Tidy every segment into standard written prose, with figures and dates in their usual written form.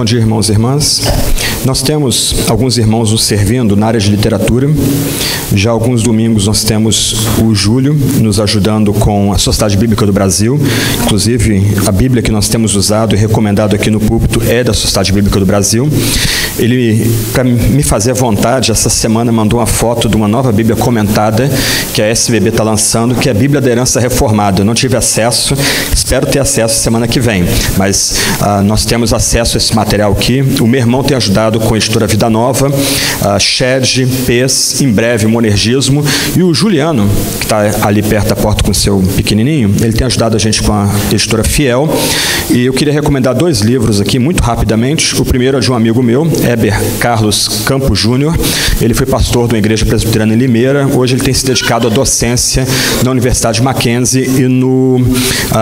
Bom dia, irmãos e irmãs. Nós temos alguns irmãos nos servindo na área de literatura. Já há alguns domingos nós temos o Júlio nos ajudando com a Sociedade Bíblica do Brasil. Inclusive, a Bíblia que nós temos usado e recomendado aqui no púlpito é da Sociedade Bíblica do Brasil. Ele, para me fazer vontade, essa semana mandou uma foto de uma nova Bíblia comentada que a SBB está lançando, que é a Bíblia da Herança Reformada. Eu não tive acesso, espero ter acesso semana que vem, mas nós temos acesso a esse material aqui. O meu irmão tem ajudado com a editora Vida Nova, Shed, PES, em breve Monergismo, e o Juliano, que está ali perto da porta com o seu pequenininho, ele tem ajudado a gente com a editora Fiel. E eu queria recomendar dois livros aqui, muito rapidamente. O primeiro é de um amigo meu, Heber Carlos Campos Júnior. Ele foi pastor de uma igreja presbiteriana em Limeira. Hoje ele tem se dedicado à docência na Universidade Mackenzie e no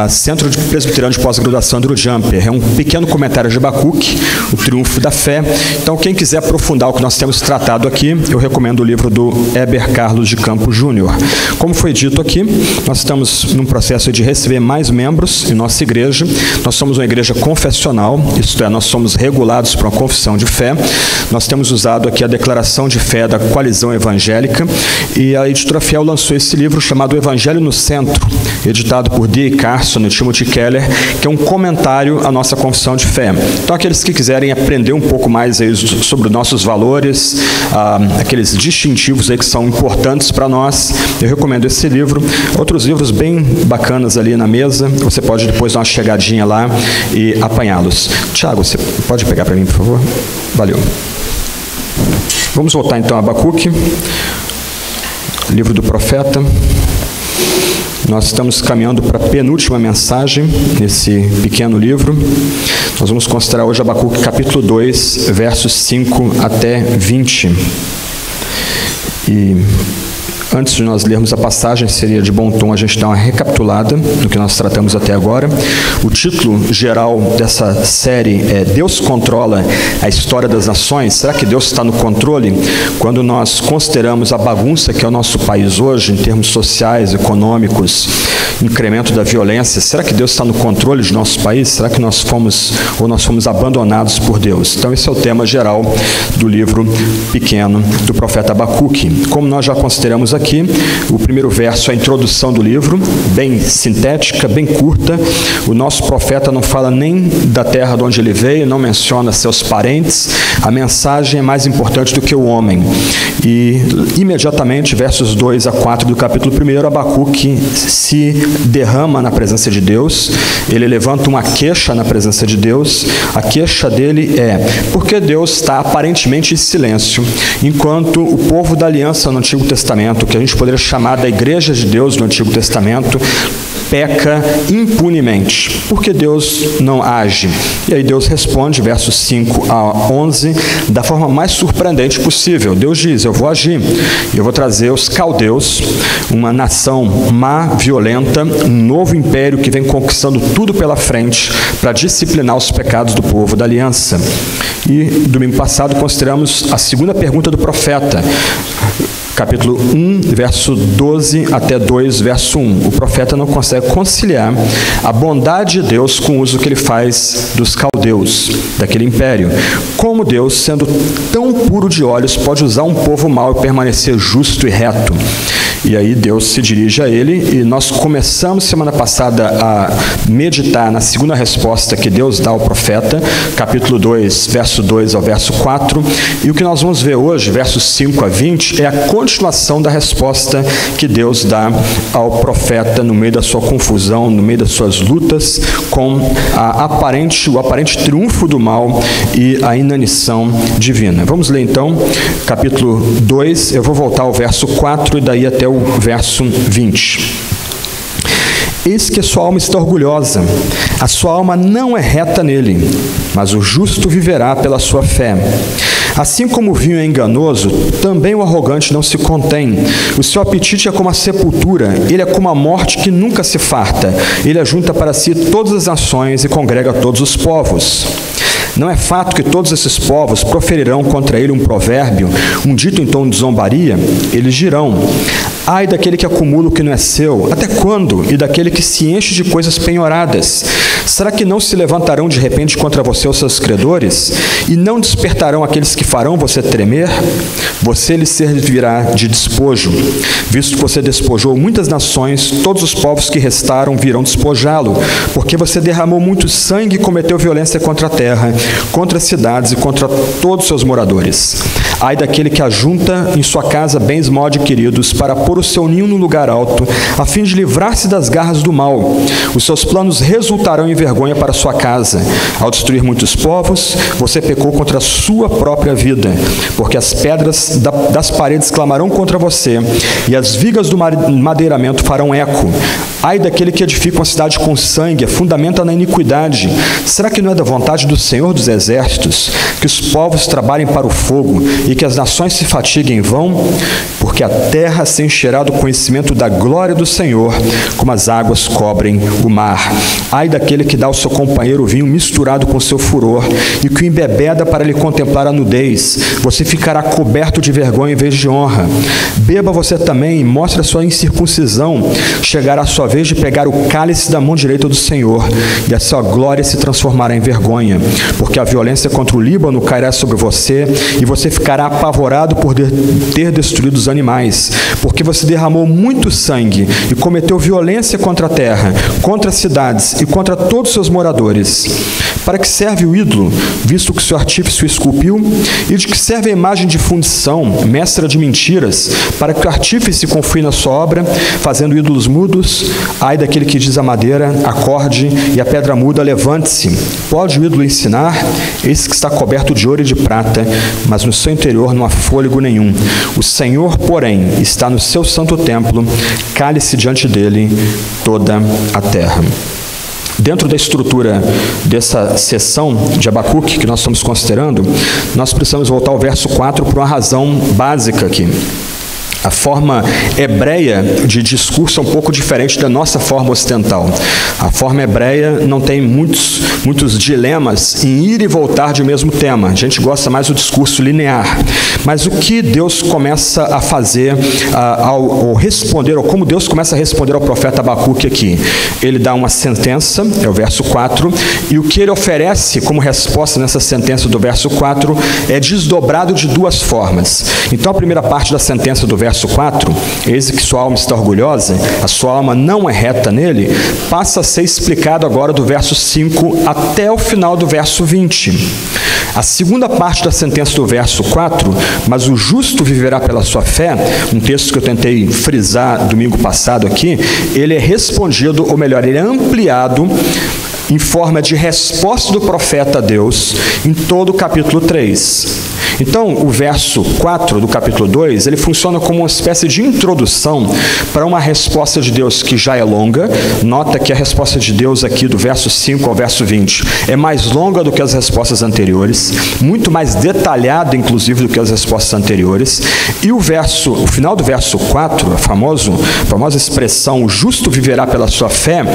Centro Presbiteriano de Pós-Graduação Andrew Jumper. É um pequeno comentário de Abacuque, O Triunfo da Fé. Então, quem quiser aprofundar o que nós temos tratado aqui, eu recomendo o livro do Heber Carlos de Campos Júnior. Como foi dito aqui, nós estamos num processo de receber mais membros em nossa igreja. Nós somos uma igreja confessional, isto é, nós somos regulados por uma confissão de fé. Nós temos usado aqui a declaração de fé da Coalizão Evangélica e a editora Fiel lançou esse livro chamado Evangelho no Centro, editado por D.A. Carson e Timothy Keller, que é um comentário à nossa confissão de fé. Então, aqueles que quiserem aprender um pouco mais aí sobre nossos valores, aqueles distintivos aí que são importantes para nós, eu recomendo esse livro. Outros livros bem bacanas ali na mesa, você pode depois dar uma chegadinha lá e apanhá-los. Tiago, você pode pegar para mim, por favor? Valeu. Vamos voltar então a Abacuque, livro do profeta. Nós estamos caminhando para a penúltima mensagem nesse pequeno livro. Nós vamos considerar hoje Abacuque capítulo 2, versos 5 até 20. E antes de nós lermos a passagem, seria de bom tom a gente dar uma recapitulada do que nós tratamos até agora. O título geral dessa série é Deus controla a história das nações. Será que Deus está no controle? Quando nós consideramos a bagunça que é o nosso país hoje, em termos sociais, econômicos, incremento da violência, será que Deus está no controle de nosso país? Será que nós fomos abandonados por Deus? Então esse é o tema geral do livro pequeno do profeta Abacuque. Como nós já consideramos aqui, o primeiro verso é a introdução do livro, bem sintética, bem curta. O nosso profeta não fala nem da terra de onde ele veio, não menciona seus parentes. A mensagem é mais importante do que o homem. E imediatamente, versos 2 a 4 do capítulo 1, Abacuque se derrama na presença de Deus. Ele levanta uma queixa na presença de Deus. A queixa dele é: por que Deus está aparentemente em silêncio, enquanto o povo da aliança no Antigo Testamento, que a gente poderia chamar da Igreja de Deus no Antigo Testamento, peca impunemente? Por que Deus não age? E aí Deus responde, versos 5 a 11, da forma mais surpreendente possível. Deus diz: eu vou agir, eu vou trazer os caldeus, uma nação má, violenta, um novo império que vem conquistando tudo pela frente para disciplinar os pecados do povo da aliança. E domingo passado consideramos a segunda pergunta do profeta, capítulo 1, verso 12 até 2, verso 1. O profeta não consegue conciliar a bondade de Deus com o uso que ele faz dos caldeus, daquele império. Como Deus, sendo tão puro de olhos, pode usar um povo mau e permanecer justo e reto? E aí Deus se dirige a ele, e nós começamos semana passada a meditar na segunda resposta que Deus dá ao profeta, capítulo 2, verso 2 ao verso 4, e o que nós vamos ver hoje, versos 5 a 20, é a continuação da resposta que Deus dá ao profeta no meio da sua confusão, no meio das suas lutas, com o aparente triunfo do mal e a inanição divina. Vamos ler então, capítulo 2, eu vou voltar ao verso 4 e daí até o verso 20. Eis que a sua alma está orgulhosa, a sua alma não é reta nele, mas o justo viverá pela sua fé. Assim como o vinho é enganoso, também o arrogante não se contém. O seu apetite é como a sepultura, ele é como a morte que nunca se farta. Ele ajunta para si todas as nações e congrega todos os povos. Não é fato que todos esses povos proferirão contra ele um provérbio, um dito em tom de zombaria? Eles dirão: Ai daquele que acumula o que não é seu, até quando? E daquele que se enche de coisas penhoradas. Será que não se levantarão de repente contra você os seus credores? E não despertarão aqueles que farão você tremer? Você lhe servirá de despojo. Visto que você despojou muitas nações, todos os povos que restaram virão despojá-lo, porque você derramou muito sangue e cometeu violência contra a terra, contra as cidades e contra todos os seus moradores. Ai daquele que ajunta em sua casa bens mal adquiridos para pôr o seu ninho no lugar alto, a fim de livrar-se das garras do mal. Os seus planos resultarão em vergonha para sua casa. Ao destruir muitos povos, você pecou contra a sua própria vida, porque as pedras das paredes clamarão contra você, e as vigas do madeiramento farão eco. Ai daquele que edifica uma cidade com sangue, fundamenta na iniquidade. Será que não é da vontade do Senhor dos Exércitos que os povos trabalhem para o fogo e que as nações se fatiguem em vão? Porque a terra se encherá do conhecimento da glória do Senhor, como as águas cobrem o mar. Ai daquele que dá ao seu companheiro vinho misturado com seu furor e que o embebeda para lhe contemplar a nudez. Você ficará coberto de vergonha em vez de honra. Beba você também e mostre a sua incircuncisão. Chegará a sua vez de pegar o cálice da mão direita do Senhor, e a sua glória se transformará em vergonha, porque a violência contra o Líbano cairá sobre você, e você ficará apavorado por ter destruído os animais, porque você derramou muito sangue e cometeu violência contra a terra, contra as cidades e contra todos os seus moradores. Para que serve o ídolo, visto que seu artífice o esculpiu? E de que serve a imagem de fundição, mestra de mentiras, para que o artífice confie na sua obra, fazendo ídolos mudos? Ai daquele que diz à madeira, acorde, e a pedra muda, levante-se. Pode o ídolo ensinar? Eis que está coberto de ouro e de prata, mas no seu interior não há fôlego nenhum. O Senhor, porém, está no seu santo templo, cale-se diante dele toda a terra. Dentro da estrutura dessa sessão de Abacuque que nós estamos considerando, nós precisamos voltar ao verso 4 por uma razão básica aqui. A forma hebreia de discurso é um pouco diferente da nossa forma ocidental. A forma hebreia não tem muitos dilemas em ir e voltar de mesmo tema. A gente gosta mais do discurso linear. Mas o que Deus começa a fazer ao responder, ou como Deus começa a responder ao profeta Abacuque aqui? Ele dá uma sentença, é o verso 4, e o que ele oferece como resposta nessa sentença do verso 4 é desdobrado de duas formas. Então a primeira parte da sentença do verso 4, eis que sua alma está orgulhosa, a sua alma não é reta nele, passa a ser explicado agora do verso 5 até o final do verso 20. A segunda parte da sentença do verso 4, mas o justo viverá pela sua fé, um texto que eu tentei frisar domingo passado aqui, ele é respondido, ou melhor, ele é ampliado em forma de resposta do profeta a Deus em todo o capítulo 3. Então, o verso 4 do capítulo 2, ele funciona como uma espécie de introdução para uma resposta de Deus que já é longa. Nota que a resposta de Deus aqui, do verso 5 ao verso 20, é mais longa do que as respostas anteriores, muito mais detalhada, inclusive, do que as respostas anteriores. E o final do verso 4, a famosa expressão, o justo viverá pela sua fé,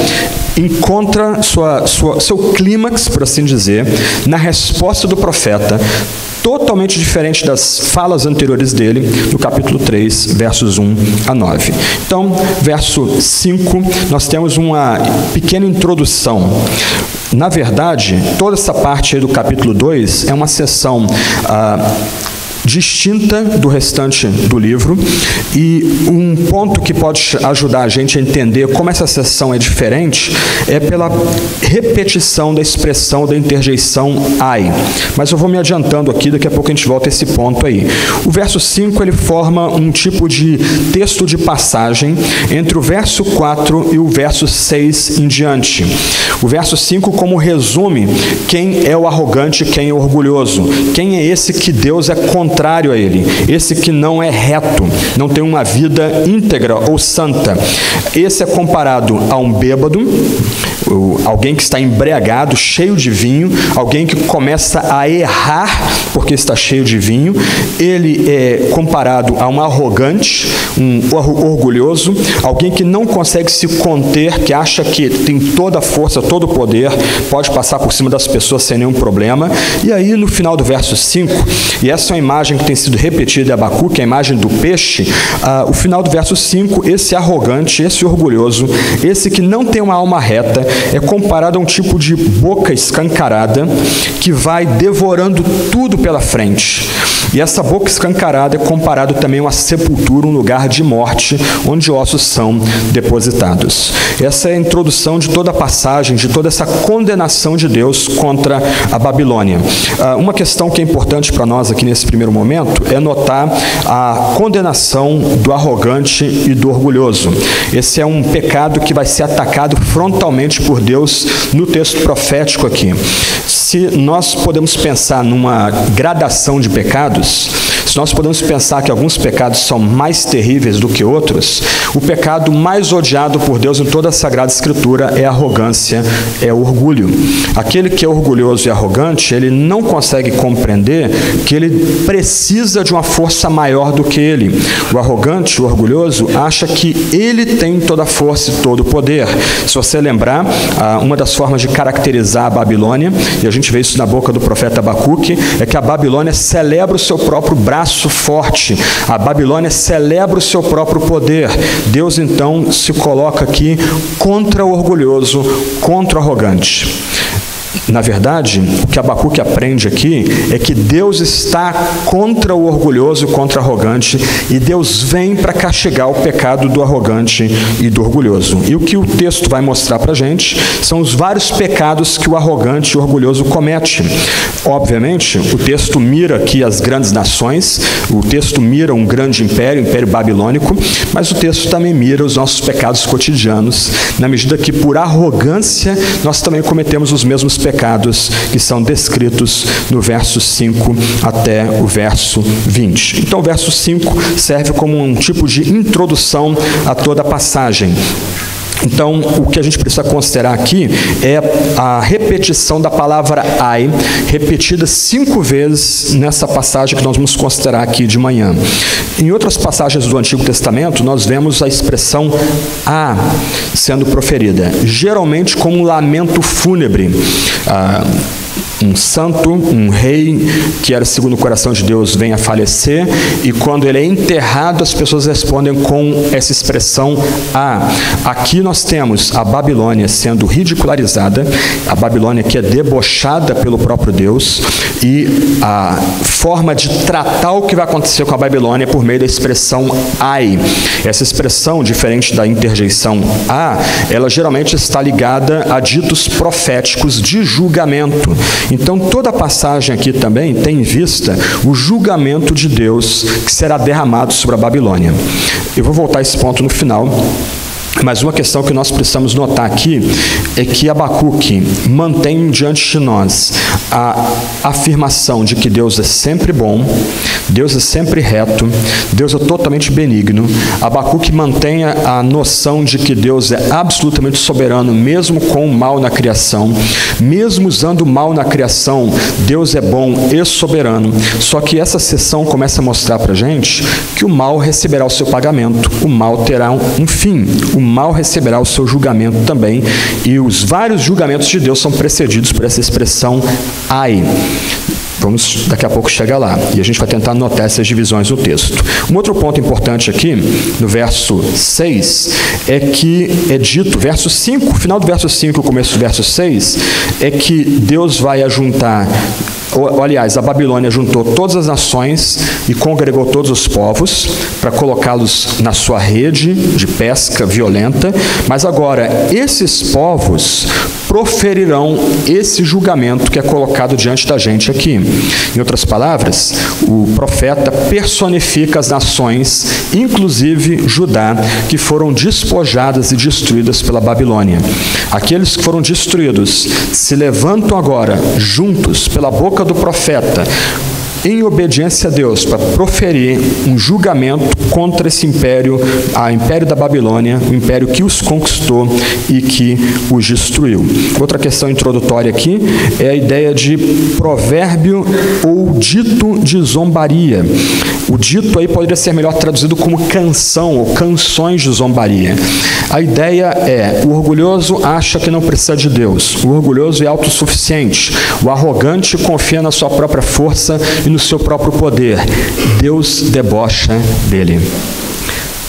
encontra seu clímax, por assim dizer, na resposta do profeta, totalmente diferente das falas anteriores dele, no capítulo 3, versos 1 a 9. Então, verso 5, nós temos uma pequena introdução. Na verdade, toda essa parte aí do capítulo 2 é uma seção distinta do restante do livro, e um ponto que pode ajudar a gente a entender como essa seção é diferente é pela repetição da expressão da interjeição ai. Mas eu vou me adiantando aqui, daqui a pouco a gente volta a esse ponto aí. O verso 5, ele forma um tipo de texto de passagem entre o verso 4 e o verso 6 em diante. O verso 5 como resume quem é o arrogante, quem é o orgulhoso, quem é esse que Deus é contrário a ele, esse que não é reto, não tem uma vida íntegra ou santa. Esse é comparado a um bêbado, alguém que está embriagado, cheio de vinho, alguém que começa a errar porque está cheio de vinho. Ele é comparado a um arrogante, um orgulhoso, alguém que não consegue se conter, que acha que tem toda a força, todo o poder, pode passar por cima das pessoas sem nenhum problema. E aí no final do verso 5, e essa é uma imagem que tem sido repetida em Abacuque, a imagem do peixe, o final do verso 5, esse arrogante, esse orgulhoso, esse que não tem uma alma reta, é comparado a um tipo de boca escancarada que vai devorando tudo pela frente. E essa boca escancarada é comparado também a uma sepultura, um lugar de morte, onde ossos são depositados. Essa é a introdução de toda a passagem, de toda essa condenação de Deus contra a Babilônia. Uma questão que é importante para nós aqui nesse primeiro momento é notar a condenação do arrogante e do orgulhoso. Esse é um pecado que vai ser atacado frontalmente por Deus no texto profético aqui. Se nós podemos pensar numa gradação de pecados, se nós podemos pensar que alguns pecados são mais terríveis do que outros, o pecado mais odiado por Deus em toda a Sagrada Escritura é a arrogância, é o orgulho. Aquele que é orgulhoso e arrogante, ele não consegue compreender que ele precisa de uma força maior do que ele. O arrogante, o orgulhoso, acha que ele tem toda a força e todo o poder. Se você lembrar, uma das formas de caracterizar a Babilônia, e a gente vê isso na boca do profeta Abacuque, é que a Babilônia celebra o seu próprio braço forte. A Babilônia celebra o seu próprio poder. Deus, então, se coloca aqui contra o orgulhoso, contra o arrogante. Na verdade, o que Abacuque aprende aqui é que Deus está contra o orgulhoso, contra o arrogante, e Deus vem para castigar o pecado do arrogante e do orgulhoso. E o que o texto vai mostrar para a gente são os vários pecados que o arrogante e o orgulhoso comete. Obviamente, o texto mira aqui as grandes nações, o texto mira um grande império, o Império Babilônico, mas o texto também mira os nossos pecados cotidianos, na medida que por arrogância nós também cometemos os mesmos pecados que são descritos no verso 5 até o verso 20. Então o verso 5 serve como um tipo de introdução a toda a passagem. Então, o que a gente precisa considerar aqui é a repetição da palavra ai, repetida 5 vezes nessa passagem que nós vamos considerar aqui de manhã. Em outras passagens do Antigo Testamento, nós vemos a expressão sendo proferida, geralmente como um lamento fúnebre. Um santo, um rei que era segundo o coração de Deus vem a falecer, e quando ele é enterrado, as pessoas respondem com essa expressão Aqui nós temos a Babilônia sendo ridicularizada, a Babilônia que é debochada pelo próprio Deus, e a forma de tratar o que vai acontecer com a Babilônia é por meio da expressão ai. Essa expressão, diferente da interjeição ela geralmente está ligada a ditos proféticos de julgamento. Então, toda a passagem aqui também tem em vista o julgamento de Deus que será derramado sobre a Babilônia. Eu vou voltar a esse ponto no final. Mas uma questão que nós precisamos notar aqui é que Abacuque mantém diante de nós a afirmação de que Deus é sempre bom, Deus é sempre reto, Deus é totalmente benigno. Abacuque mantém a noção de que Deus é absolutamente soberano, mesmo com o mal na criação. Mesmo usando o mal na criação, Deus é bom e soberano. Só que essa sessão começa a mostrar para a gente que o mal receberá o seu pagamento, o mal terá um fim, o mal receberá o seu julgamento também, e os vários julgamentos de Deus são precedidos por essa expressão ai. Vamos daqui a pouco chegar lá, e a gente vai tentar notar essas divisões no texto. Um outro ponto importante aqui, no verso 6, é que é dito, verso 5, final do verso 5 e começo do verso 6, é que Deus vai ajuntar, aliás, a Babilônia juntou todas as nações e congregou todos os povos para colocá-los na sua rede de pesca violenta, mas agora esses povos proferirão esse julgamento que é colocado diante da gente aqui. Em outras palavras, o profeta personifica as nações, inclusive Judá, que foram despojadas e destruídas pela Babilônia. Aqueles que foram destruídos se levantam agora, juntos, pela boca do profeta, em obediência a Deus, para proferir um julgamento contra esse império, o império da Babilônia, o império que os conquistou e que os destruiu. Outra questão introdutória aqui é a ideia de provérbio ou dito de zombaria. O dito aí poderia ser melhor traduzido como canção ou canções de zombaria. A ideia é: o orgulhoso acha que não precisa de Deus, o orgulhoso é autossuficiente, o arrogante confia na sua própria força e no seu próprio poder. Deus debocha dele.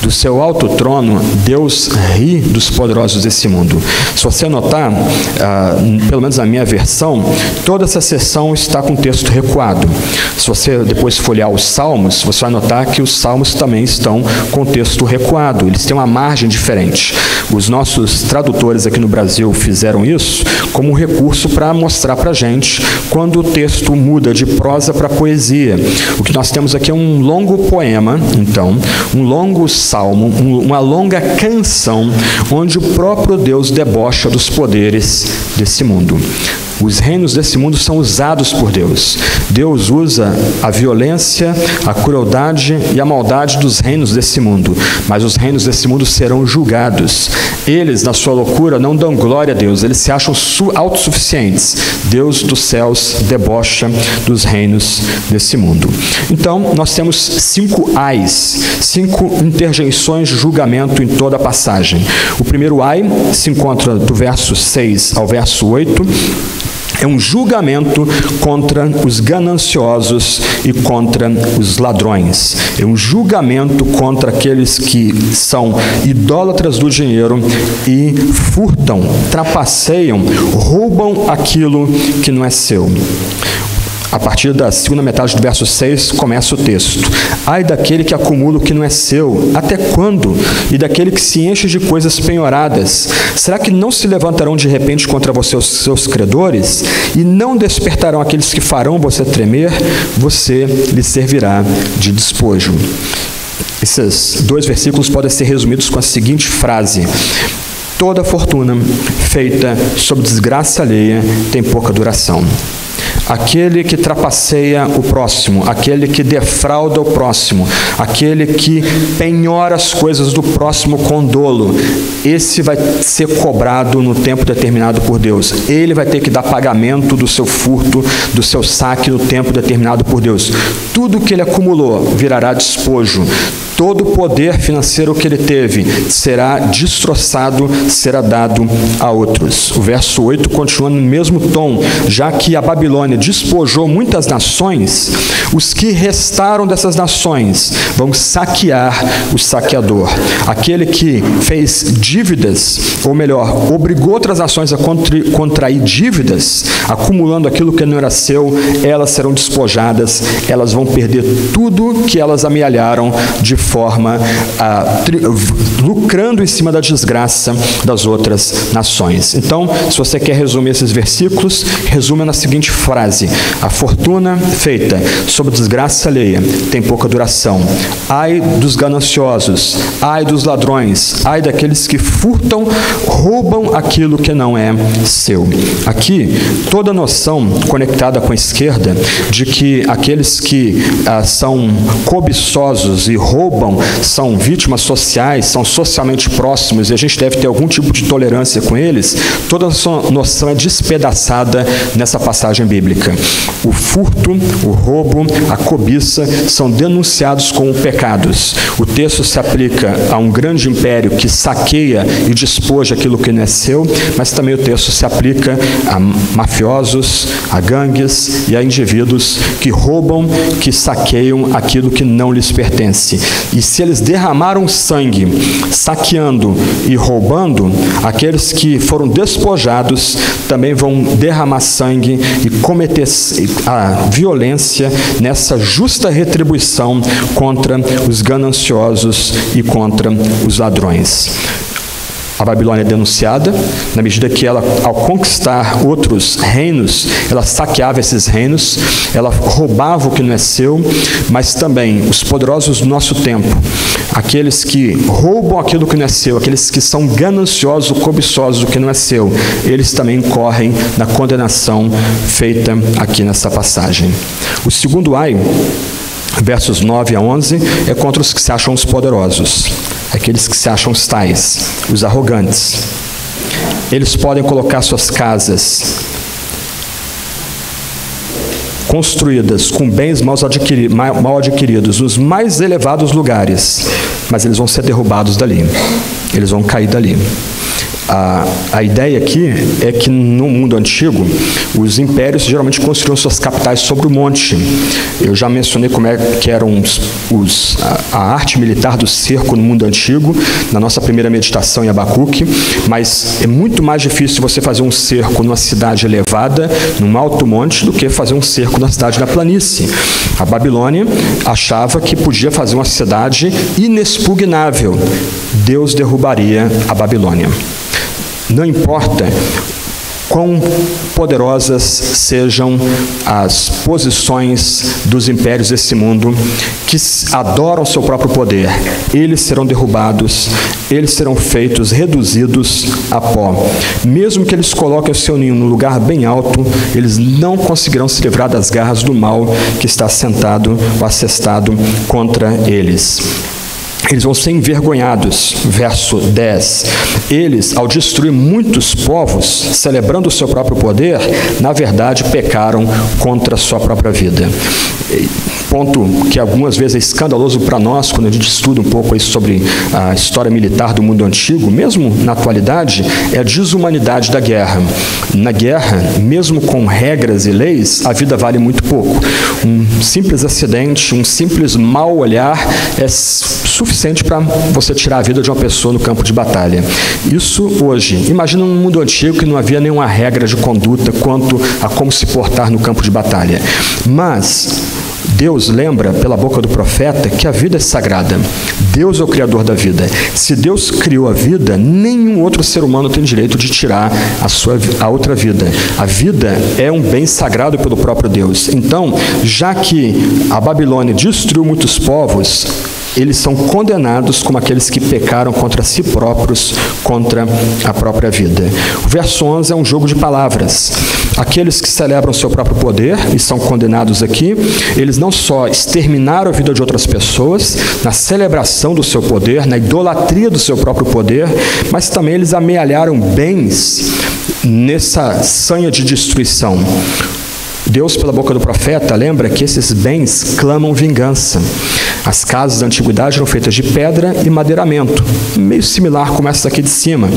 Do seu alto trono, Deus ri dos poderosos desse mundo. Se você notar, pelo menos na minha versão, toda essa seção está com o texto recuado. Se você depois folhear os Salmos, você vai notar que os Salmos também estão com o texto recuado. Eles têm uma margem diferente. Os nossos tradutores aqui no Brasil fizeram isso como um recurso para mostrar para a gente quando o texto muda de prosa para poesia. O que nós temos aqui é um longo poema, então, um longo salmo, uma longa canção, onde o próprio Deus debocha dos poderes desse mundo. Os reinos desse mundo são usados por Deus. Deus usa a violência, a crueldade e a maldade dos reinos desse mundo, mas os reinos desse mundo serão julgados. Eles, na sua loucura, não dão glória a Deus, eles se acham autossuficientes. Deus dos céus debocha dos reinos desse mundo. Então, nós temos 5 ais, 5 interjeições de julgamento em toda a passagem. O primeiro ai se encontra do verso 6 ao verso 8, é um julgamento contra os gananciosos e contra os ladrões. É um julgamento contra aqueles que são idólatras do dinheiro e furtam, trapaceiam, roubam aquilo que não é seu. A partir da segunda metade do verso 6, começa o texto. Ai daquele que acumula o que não é seu, até quando? E daquele que se enche de coisas penhoradas. Será que não se levantarão de repente contra você os seus credores? E não despertarão aqueles que farão você tremer? Você lhe servirá de despojo. Esses 2 versículos podem ser resumidos com a seguinte frase: toda fortuna feita sob desgraça alheia tem pouca duração. Aquele que trapaceia o próximo, aquele que defrauda o próximo, aquele que penhora as coisas do próximo com dolo, esse vai ser cobrado no tempo determinado por Deus. Ele vai ter que dar pagamento do seu furto, do seu saque no tempo determinado por Deus. Tudo que ele acumulou virará despojo. Todo o poder financeiro que ele teve será destroçado, será dado a outros. O verso 8 continua no mesmo tom: já que a Babilônia despojou muitas nações, os que restaram dessas nações vão saquear o saqueador. Aquele que fez dívidas, ou melhor, obrigou outras nações a contrair dívidas, acumulando aquilo que não era seu, elas serão despojadas, elas vão perder tudo que elas amealharam de forma lucrando em cima da desgraça das outras nações. Então, se você quer resumir esses versículos, resuma na seguinte frase: a fortuna feita sob desgraça alheia tem pouca duração. Ai dos gananciosos, ai dos ladrões, ai daqueles que furtam, roubam aquilo que não é seu. Aqui, toda a noção conectada com a esquerda de que aqueles que são cobiçosos e roubam são vítimas sociais, são socialmente próximos e a gente deve ter algum tipo de tolerância com eles, toda essa noção é despedaçada nessa passagem bíblica. O furto, o roubo, a cobiça são denunciados como pecados. O texto se aplica a um grande império que saqueia e despoja aquilo que não é seu, mas também o texto se aplica a mafiosos, a gangues e a indivíduos que roubam, que saqueiam aquilo que não lhes pertence. E se eles derramaram sangue, saqueando e roubando, aqueles que foram despojados também vão derramar sangue e cometer a violência nessa justa retribuição contra os gananciosos e contra os ladrões. A Babilônia é denunciada, na medida que ela, ao conquistar outros reinos, ela saqueava esses reinos, ela roubava o que não é seu, mas também os poderosos do nosso tempo, aqueles que roubam aquilo que não é seu, aqueles que são gananciosos, cobiçosos do que não é seu, eles também incorrem na condenação feita aqui nessa passagem. O segundo ai, versos 9 a 11, é contra os que se acham os poderosos, aqueles que se acham os tais, os arrogantes. Eles podem colocar suas casas construídas com bens mal adquiridos nos mais elevados lugares, mas eles vão ser derrubados dali, eles vão cair dali. A ideia aqui é que no mundo antigo, os impérios geralmente construíam suas capitais sobre o monte. Eu já mencionei como é que eram a arte militar do cerco no mundo antigo, na nossa primeira meditação em Abacuque, mas é muito mais difícil você fazer um cerco numa cidade elevada, num alto monte, do que fazer um cerco na cidade da planície. A Babilônia achava que podia fazer uma cidade inexpugnável. Deus derrubaria a Babilônia. Não importa quão poderosas sejam as posições dos impérios desse mundo, que adoram seu próprio poder, eles serão derrubados, eles serão feitos, reduzidos a pó. Mesmo que eles coloquem o seu ninho num lugar bem alto, eles não conseguirão se livrar das garras do mal que está sentado ou assestado contra eles. Eles vão ser envergonhados, verso 10. Eles, ao destruir muitos povos, celebrando o seu próprio poder, na verdade pecaram contra a sua própria vida. Ponto que algumas vezes é escandaloso para nós, quando a gente estuda um pouco aí sobre a história militar do mundo antigo, mesmo na atualidade, é a desumanidade da guerra. Na guerra, mesmo com regras e leis, a vida vale muito pouco. Um simples acidente, um simples mau olhar é suficiente para você tirar a vida de uma pessoa no campo de batalha. Isso hoje. Imagina um mundo antigo que não havia nenhuma regra de conduta quanto a como se portar no campo de batalha. Mas Deus lembra, pela boca do profeta, que a vida é sagrada. Deus é o criador da vida. Se Deus criou a vida, nenhum outro ser humano tem direito de tirar a outra vida. A vida é um bem sagrado pelo próprio Deus. Então, já que a Babilônia destruiu muitos povos, eles são condenados como aqueles que pecaram contra si próprios, contra a própria vida. O verso 11 é um jogo de palavras. Aqueles que celebram seu próprio poder e são condenados aqui, eles não só exterminaram a vida de outras pessoas, na celebração do seu poder, na idolatria do seu próprio poder, mas também eles amealharam bens nessa sanha de destruição. Deus, pela boca do profeta, lembra que esses bens clamam vingança. As casas da antiguidade eram feitas de pedra e madeiramento, meio similar como essa aqui de cima.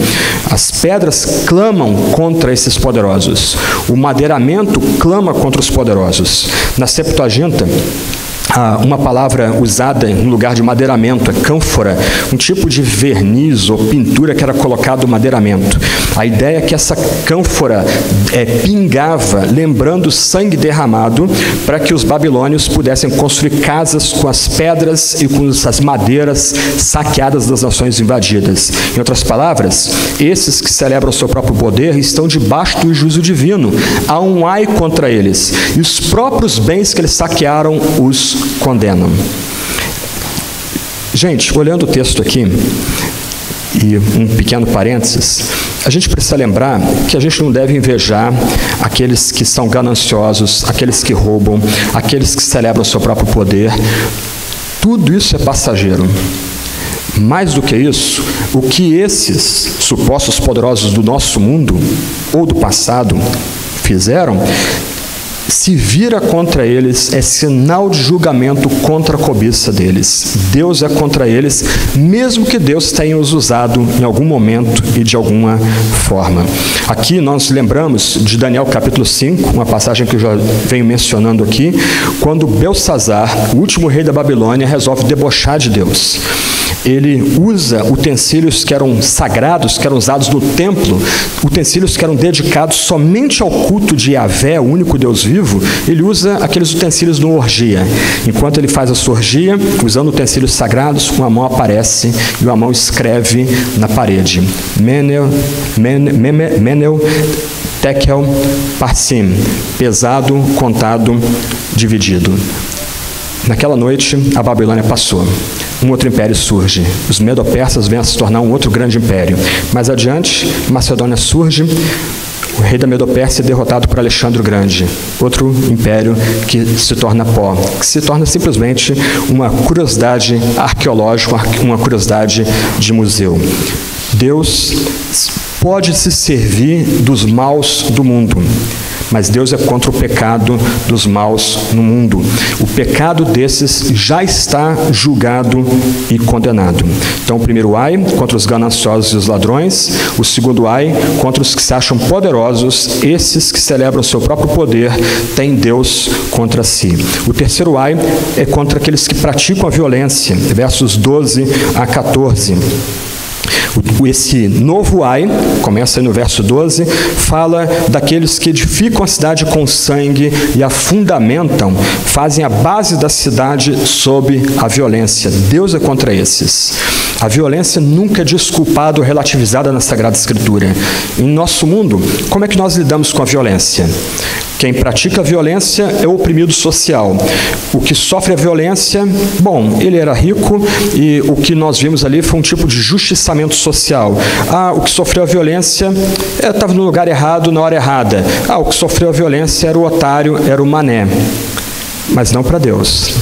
As pedras clamam contra esses poderosos. O madeiramento clama contra os poderosos. Na Septuaginta, uma palavra usada no lugar de madeiramento é cânfora, um tipo de verniz ou pintura que era colocado no madeiramento. A ideia é que essa cânfora pingava, lembrando o sangue derramado, para que os babilônios pudessem construir casas com as pedras e com as madeiras saqueadas das nações invadidas. Em outras palavras, esses que celebram o seu próprio poder estão debaixo do juízo divino. Há um ai contra eles, e os próprios bens que eles saquearam os condenam. Gente, olhando o texto aqui, e um pequeno parênteses, a gente precisa lembrar que a gente não deve invejar aqueles que são gananciosos, aqueles que roubam, aqueles que celebram o seu próprio poder. Tudo isso é passageiro. Mais do que isso, o que esses supostos poderosos do nosso mundo ou do passado fizeram, se vira contra eles, é sinal de julgamento contra a cobiça deles. Deus é contra eles, mesmo que Deus tenha os usado em algum momento e de alguma forma. Aqui nós lembramos de Daniel capítulo 5, uma passagem que eu já venho mencionando aqui, quando Belsassar, o último rei da Babilônia, resolve debochar de Deus. Ele usa utensílios que eram sagrados, que eram usados no templo, utensílios que eram dedicados somente ao culto de Yahvé, o único Deus vivo. Ele usa aqueles utensílios numa orgia. Enquanto ele faz a sua orgia, usando utensílios sagrados, uma mão aparece e uma mão escreve na parede: Menel, Tekel, Parsim, pesado, contado, dividido. Naquela noite, a Babilônia passou. um outro império surge. Os medo-persas vêm a se tornar um outro grande império. Mais adiante, Macedônia surge, o rei da Medo-Pérsia é derrotado por Alexandre o Grande, outro império que se torna pó, que se torna simplesmente uma curiosidade arqueológica, uma curiosidade de museu. Deus pode se servir dos maus do mundo, mas Deus é contra o pecado dos maus no mundo. O pecado desses já está julgado e condenado. Então, o primeiro ai contra os gananciosos e os ladrões, o segundo ai contra os que se acham poderosos, esses que celebram o seu próprio poder, têm Deus contra si. O terceiro ai é contra aqueles que praticam a violência, versos 12 a 14. Esse novo ai, começa aí no verso 12, fala daqueles que edificam a cidade com sangue e a fundamentam, fazem a base da cidade sob a violência. Deus é contra esses. A violência nunca é desculpada ou relativizada na Sagrada Escritura. Em nosso mundo, como é que nós lidamos com a violência? Quem pratica a violência é o oprimido social. O que sofre a violência, bom, ele era rico e o que nós vimos ali foi um tipo de justiçamento social. O que sofreu a violência estava no lugar errado, na hora errada. O que sofreu a violência era o otário, era o mané. Mas não para Deus.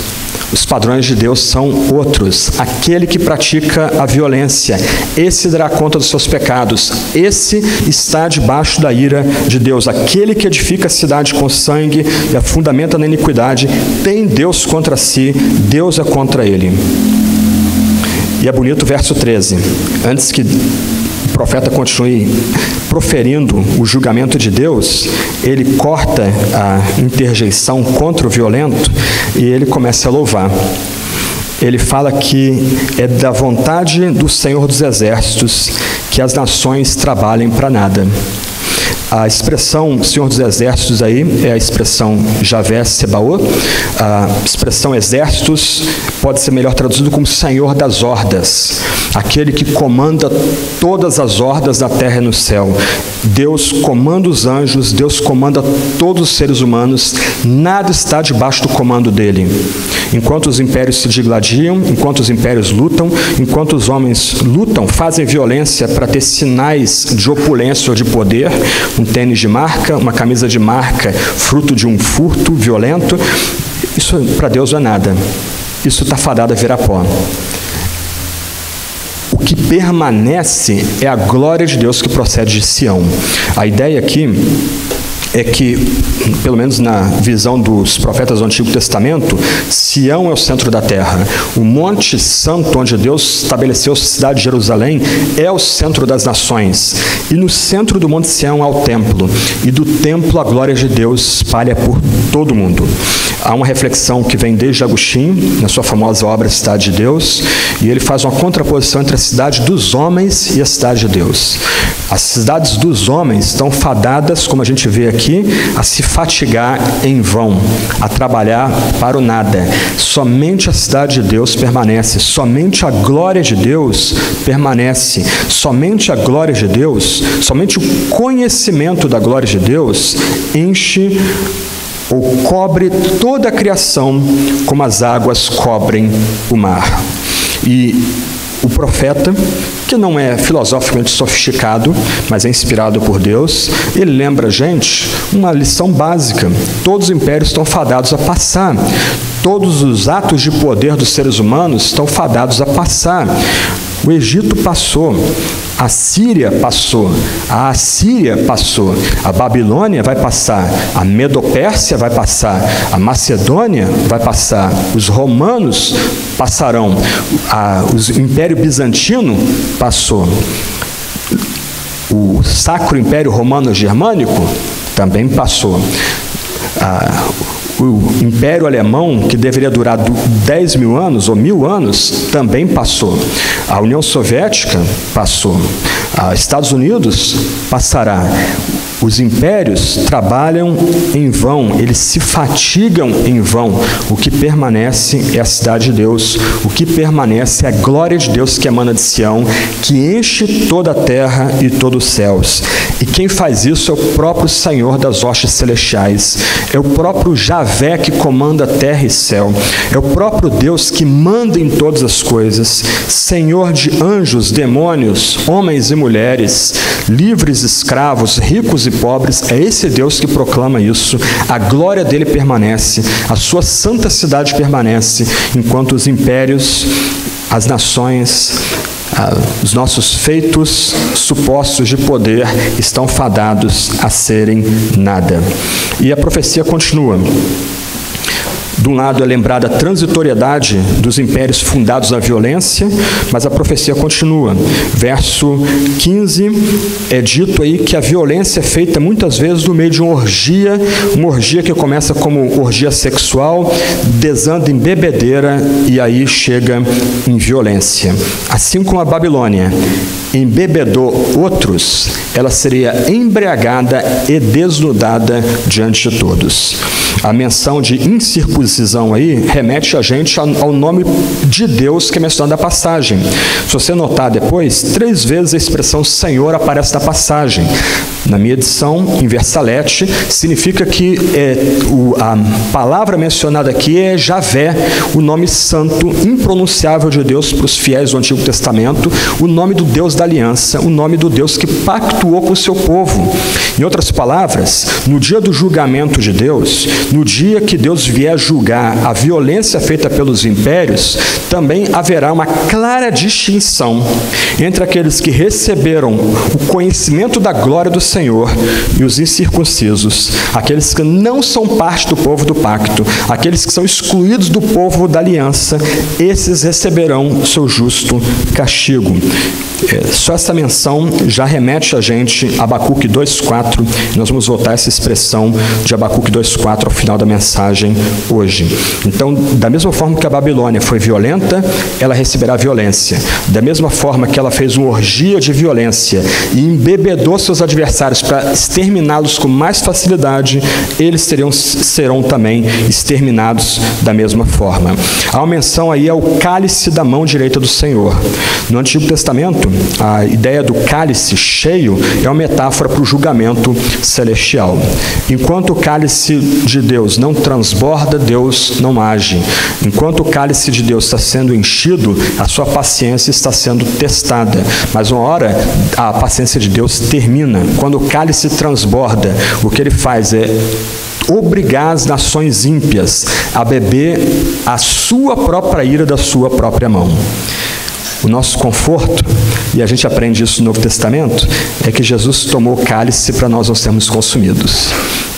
Os padrões de Deus são outros. Aquele que pratica a violência, esse dará conta dos seus pecados. Esse está debaixo da ira de Deus. Aquele que edifica a cidade com sangue e a fundamenta na iniquidade, tem Deus contra si, Deus é contra ele. E é bonito o verso 13. Antes que o profeta continue proferindo o julgamento de Deus, ele corta a interjeição contra o violento e ele começa a louvar. Ele fala que é da vontade do Senhor dos Exércitos que as nações trabalhem para nada. A expressão Senhor dos Exércitos aí é a expressão Javé Sebaô. A expressão exércitos pode ser melhor traduzido como Senhor das hordas, aquele que comanda todas as hordas da terra e no céu. Deus comanda os anjos, Deus comanda todos os seres humanos, nada está debaixo do comando dele. Enquanto os impérios se digladiam, enquanto os impérios lutam, enquanto os homens lutam, fazem violência para ter sinais de opulência ou de poder, um tênis de marca, uma camisa de marca, fruto de um furto violento, isso para Deus não é nada. Isso está fadado a virar pó. O que permanece é a glória de Deus que procede de Sião. A ideia aqui é que, pelo menos na visão dos profetas do Antigo Testamento, Sião é o centro da terra. O Monte Santo, onde Deus estabeleceu a cidade de Jerusalém, é o centro das nações. E no centro do Monte Sião há o templo. E do templo a glória de Deus espalha por todo o mundo. Há uma reflexão que vem desde Agostinho, na sua famosa obra Cidade de Deus, e ele faz uma contraposição entre a cidade dos homens e a cidade de Deus. As cidades dos homens estão fadadas, como a gente vê aqui, a se fatigar em vão, a trabalhar para o nada. Somente a cidade de Deus permanece, somente a glória de Deus permanece, somente a glória de Deus, somente o conhecimento da glória de Deus enche ou cobre toda a criação como as águas cobrem o mar. E o profeta, que não é filosoficamente sofisticado, mas é inspirado por Deus, ele lembra a gente uma lição básica. Todos os impérios estão fadados a passar. Todos os atos de poder dos seres humanos estão fadados a passar. O Egito passou, a Síria passou, a Assíria passou, a Babilônia vai passar, a Medo-Pérsia vai passar, a Macedônia vai passar, os romanos passarão, o Império Bizantino passou, o Sacro Império Romano-Germânico também passou. O Império Alemão, que deveria durar 10 mil anos ou 1000 anos, também passou. A União Soviética passou. Estados Unidos passará. Os impérios trabalham em vão, eles se fatigam em vão. O que permanece é a cidade de Deus, o que permanece é a glória de Deus que emana de Sião, que enche toda a terra e todos os céus. E quem faz isso é o próprio Senhor das hostes celestiais, é o próprio Javé que comanda terra e céu, é o próprio Deus que manda em todas as coisas, Senhor de anjos, demônios, homens e mulheres, livres, escravos, ricos e pobres. É esse Deus que proclama isso. A glória dele permanece, a sua santa cidade permanece, enquanto os impérios, as nações, os nossos feitos supostos de poder estão fadados a serem nada. E a profecia continua. De um lado é lembrada a transitoriedade dos impérios fundados na violência, mas a profecia continua. Verso 15, é dito aí que a violência é feita muitas vezes no meio de uma orgia que começa como orgia sexual, desanda em bebedeira e aí chega em violência. Assim como a Babilônia embebedou outros, ela seria embriagada e desnudada diante de todos. A menção de incircuncisão aí remete a gente ao nome de Deus que é mencionado na passagem. Se você notar depois, 3 vezes a expressão Senhor aparece na passagem. Na minha edição, em Versalete, significa que a palavra mencionada aqui é Javé, o nome santo, impronunciável de Deus para os fiéis do Antigo Testamento, o nome do Deus da aliança, o nome do Deus que pactuou com o seu povo. Em outras palavras, no dia do julgamento de Deus, no dia que Deus vier julgar a violência feita pelos impérios, também haverá uma clara distinção entre aqueles que receberam o conhecimento da glória do Senhor e os incircuncisos, aqueles que não são parte do povo do pacto, aqueles que são excluídos do povo da aliança. Esses receberão o seu justo castigo. Só essa menção já remete a gente a Abacuque 2,4. Nós vamos voltar essa expressão de Abacuque 2,4 ao final da mensagem hoje. Então, da mesma forma que a Babilônia foi violenta, ela receberá violência. Da mesma forma que ela fez uma orgia de violência e embebedou seus adversários para exterminá-los com mais facilidade, eles serão também exterminados da mesma forma. Há uma menção aí ao cálice da mão direita do Senhor. No Antigo Testamento, a ideia do cálice cheio é uma metáfora para o julgamento celestial. Enquanto o cálice de Deus não transborda, Deus não age. Enquanto o cálice de Deus está sendo enchido, a sua paciência está sendo testada. Mas uma hora a paciência de Deus termina. Quando o cálice transborda, o que ele faz é obrigar as nações ímpias a beber a sua própria ira da sua própria mão. O nosso conforto, e a gente aprende isso no Novo Testamento, é que Jesus tomou o cálice para nós não sermos consumidos.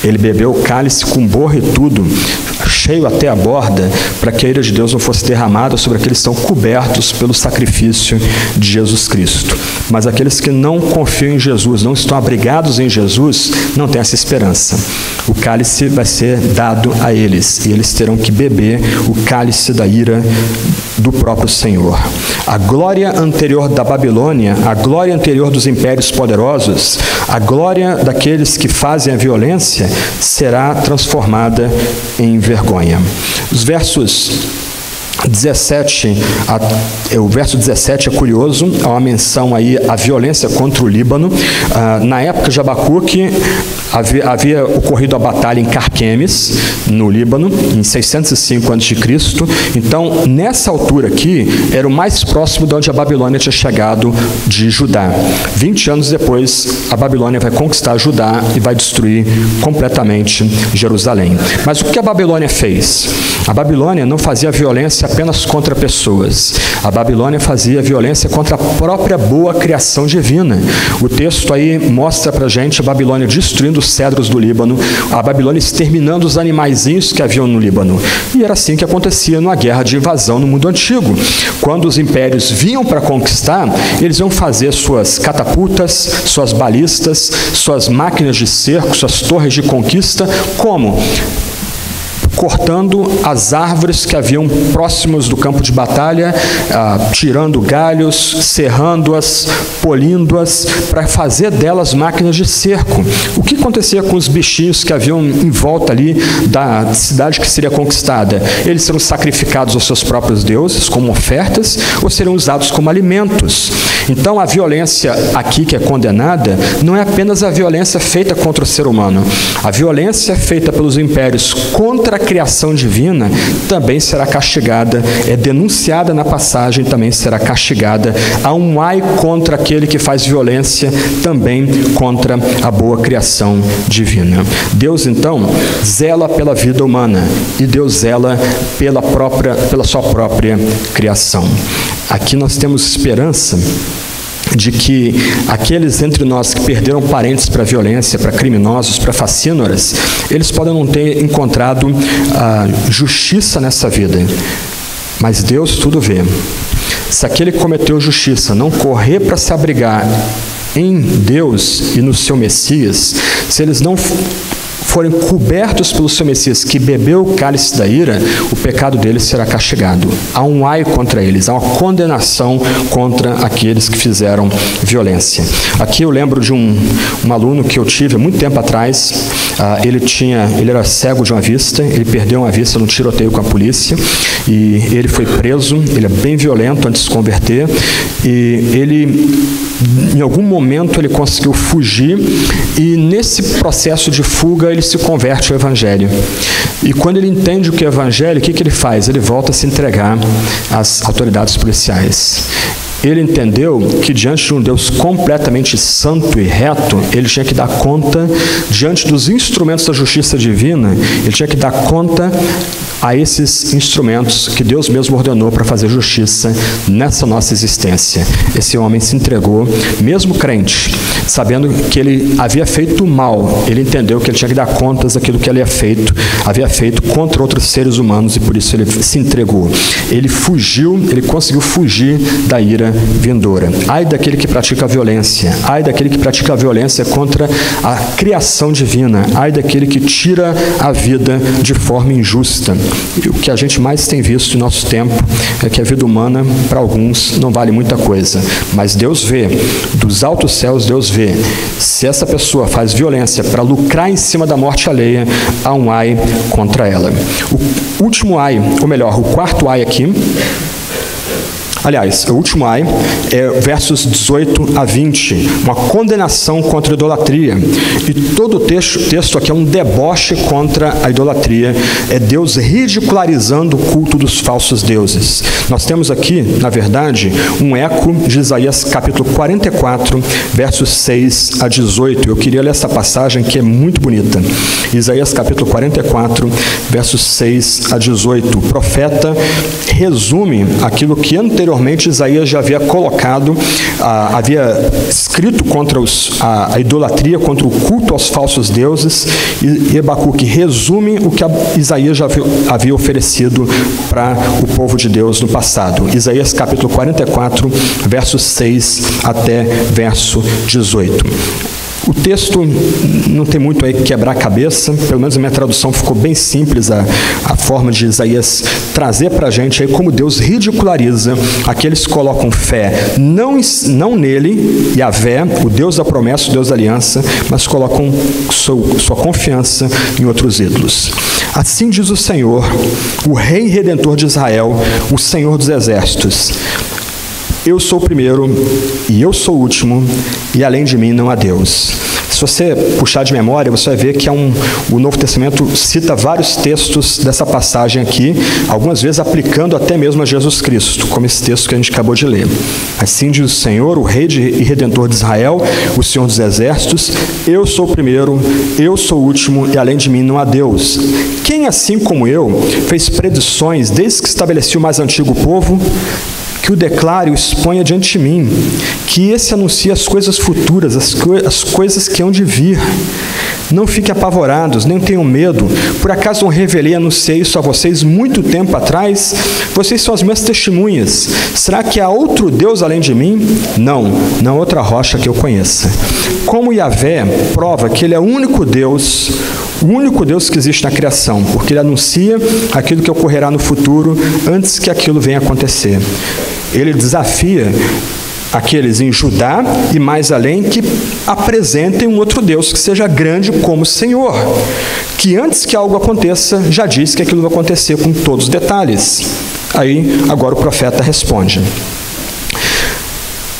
Ele bebeu o cálice com borra e tudo, cheio até a borda, para que a ira de Deus não fosse derramada sobre aqueles que estão cobertos pelo sacrifício de Jesus Cristo. Mas aqueles que não confiam em Jesus, não estão abrigados em Jesus, não têm essa esperança. O cálice vai ser dado a eles, e eles terão que beber o cálice da ira do próprio Senhor. A glória anterior da Babilônia, a glória anterior dos impérios poderosos, a glória daqueles que fazem a violência será transformada em vergonha. Os versos 17, o verso 17 é curioso, há uma menção aí à violência contra o Líbano. Na época de Abacuque, havia ocorrido a batalha em Carquemes, no Líbano, em 605 a.C. Então, nessa altura aqui, era o mais próximo de onde a Babilônia tinha chegado de Judá. 20 anos depois, a Babilônia vai conquistar Judá e vai destruir completamente Jerusalém. Mas o que a Babilônia fez? A Babilônia não fazia violência apenas contra pessoas. A Babilônia fazia violência contra a própria boa criação divina. O texto aí mostra pra gente a Babilônia destruindo os cedros do Líbano, a Babilônia exterminando os animaizinhos que haviam no Líbano. E era assim que acontecia numa guerra de invasão no mundo antigo. Quando os impérios vinham para conquistar, eles iam fazer suas catapultas, suas balistas, suas máquinas de cerco, suas torres de conquista, como? cortando as árvores que haviam próximos do campo de batalha, tirando galhos, serrando-as, polindo-as, para fazer delas máquinas de cerco. O que acontecia com os bichinhos que haviam em volta ali da cidade que seria conquistada? Eles seriam sacrificados aos seus próprios deuses como ofertas ou seriam usados como alimentos? Então a violência aqui que é condenada não é apenas a violência feita contra o ser humano. A violência feita pelos impérios contra a criação divina também será castigada, é denunciada na passagem, também será castigada. Há um ai contra aquele que faz violência também contra a boa criação divina. Deus então zela pela vida humana e Deus zela pela sua própria criação. Aqui nós temos esperança de que aqueles entre nós que perderam parentes para violência, para criminosos, para facínoras, eles podem não ter encontrado justiça nessa vida, mas Deus tudo vê. Se aquele que cometeu justiça não correr para se abrigar em Deus e no seu Messias, se eles não forem cobertos pelo seu Messias, que bebeu o cálice da ira, o pecado deles será castigado. Há um ai contra eles, há uma condenação contra aqueles que fizeram violência. Aqui eu lembro de um aluno que eu tive há muito tempo atrás. Ele era cego de uma vista, ele perdeu uma vista num tiroteio com a polícia, e ele foi preso. Ele é bem violento antes de se converter, e ele, em algum momento, ele conseguiu fugir, e nesse processo de fuga, ele se converte ao Evangelho. E quando ele entende o que é o Evangelho, o que ele faz? Ele volta a se entregar às autoridades policiais. Ele entendeu que diante de um Deus completamente santo e reto, ele tinha que dar conta, diante dos instrumentos da justiça divina, ele tinha que dar conta a esses instrumentos que Deus mesmo ordenou para fazer justiça nessa nossa existência. Esse homem se entregou, mesmo crente, sabendo que ele havia feito mal. Ele entendeu que ele tinha que dar contas daquilo que ele havia feito contra outros seres humanos, e por isso ele se entregou. Ele fugiu, ele conseguiu fugir da ira vindoura. Ai daquele que pratica a violência, ai daquele que pratica a violência contra a criação divina, ai daquele que tira a vida de forma injusta. E o que a gente mais tem visto em nosso tempo é que a vida humana, para alguns, não vale muita coisa. Mas Deus vê, dos altos céus Deus vê. Se essa pessoa faz violência para lucrar em cima da morte alheia, há um ai contra ela. O último ai, ou melhor, o quarto ai aqui, aliás, o último ai é versos 18 a 20, uma condenação contra a idolatria. E todo o texto aqui é um deboche contra a idolatria. É Deus ridicularizando o culto dos falsos deuses. Nós temos aqui, na verdade, um eco de Isaías capítulo 44, versos 6 a 18. Eu queria ler essa passagem que é muito bonita. Isaías capítulo 44, versos 6 a 18. O profeta resume aquilo que anteriormente Isaías já havia colocado, havia escrito contra a idolatria, contra o culto aos falsos deuses, e Abacuque resume o que Isaías já havia oferecido para o povo de Deus no passado. Isaías capítulo 44, verso 6 até verso 18. O texto não tem muito aí que quebrar a cabeça, pelo menos a minha tradução ficou bem simples, a forma de Isaías trazer para a gente aí como Deus ridiculariza aqueles que colocam fé não nele, Yahvé, o Deus da promessa, o Deus da aliança, mas colocam sua confiança em outros ídolos. Assim diz o Senhor, o Rei Redentor de Israel, o Senhor dos Exércitos: eu sou o primeiro e eu sou o último, e além de mim não há Deus. Se você puxar de memória, você vai ver que o Novo Testamento cita vários textos dessa passagem aqui, algumas vezes aplicando até mesmo a Jesus Cristo, como esse texto que a gente acabou de ler. Assim diz o Senhor, o Rei e Redentor de Israel, o Senhor dos Exércitos: eu sou o primeiro, eu sou o último, e além de mim não há Deus. Quem, assim como eu, fez predições desde que estabeleceu o mais antigo povo? Que o declare e o exponha diante de mim, que esse anuncie as coisas futuras, as coisas que hão de vir. Não fiquem apavorados, nem tenham medo. Por acaso não revelei e anunciei isso a vocês muito tempo atrás? Vocês são as minhas testemunhas. Será que há outro Deus além de mim? Não há outra rocha que eu conheça. Como Yahvé prova que Ele é o único Deus, O único Deus que existe na criação, porque Ele anuncia aquilo que ocorrerá no futuro antes que aquilo venha acontecer. Ele desafia aqueles em Judá e mais além que apresentem um outro Deus que seja grande como o Senhor, que antes que algo aconteça, já diz que aquilo vai acontecer com todos os detalhes. Aí, agora o profeta responde: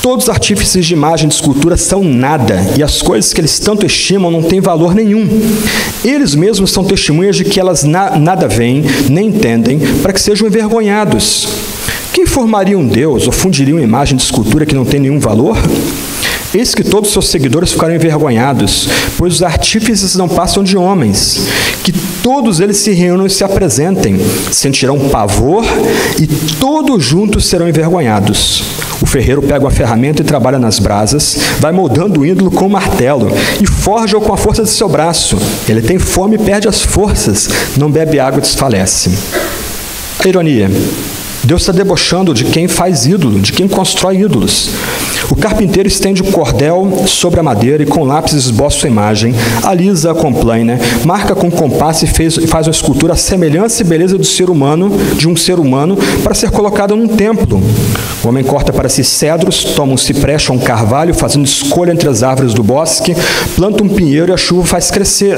todos os artífices de imagem de escultura são nada, e as coisas que eles tanto estimam não têm valor nenhum. Eles mesmos são testemunhas de que elas nada veem, nem entendem, para que sejam envergonhados. Quem formaria um Deus ou fundiria uma imagem de escultura que não tem nenhum valor? Eis que todos os seus seguidores ficaram envergonhados, pois os artífices não passam de homens. Que todos eles se reúnam e se apresentem, sentirão pavor e todos juntos serão envergonhados. O ferreiro pega uma ferramenta e trabalha nas brasas, vai moldando o ídolo com um martelo e forja-o com a força de seu braço. Ele tem fome e perde as forças, não bebe água e desfalece. A ironia: Deus está debochando de quem faz ídolo, de quem constrói ídolos. O carpinteiro estende o cordel sobre a madeira e com lápis esboça a imagem, alisa-a com plana, marca com compasso e faz uma escultura à semelhança e beleza de um ser humano, para ser colocada num templo. O homem corta para si cedros, toma um cipreste ou um carvalho, fazendo escolha entre as árvores do bosque, planta um pinheiro e a chuva faz crescer.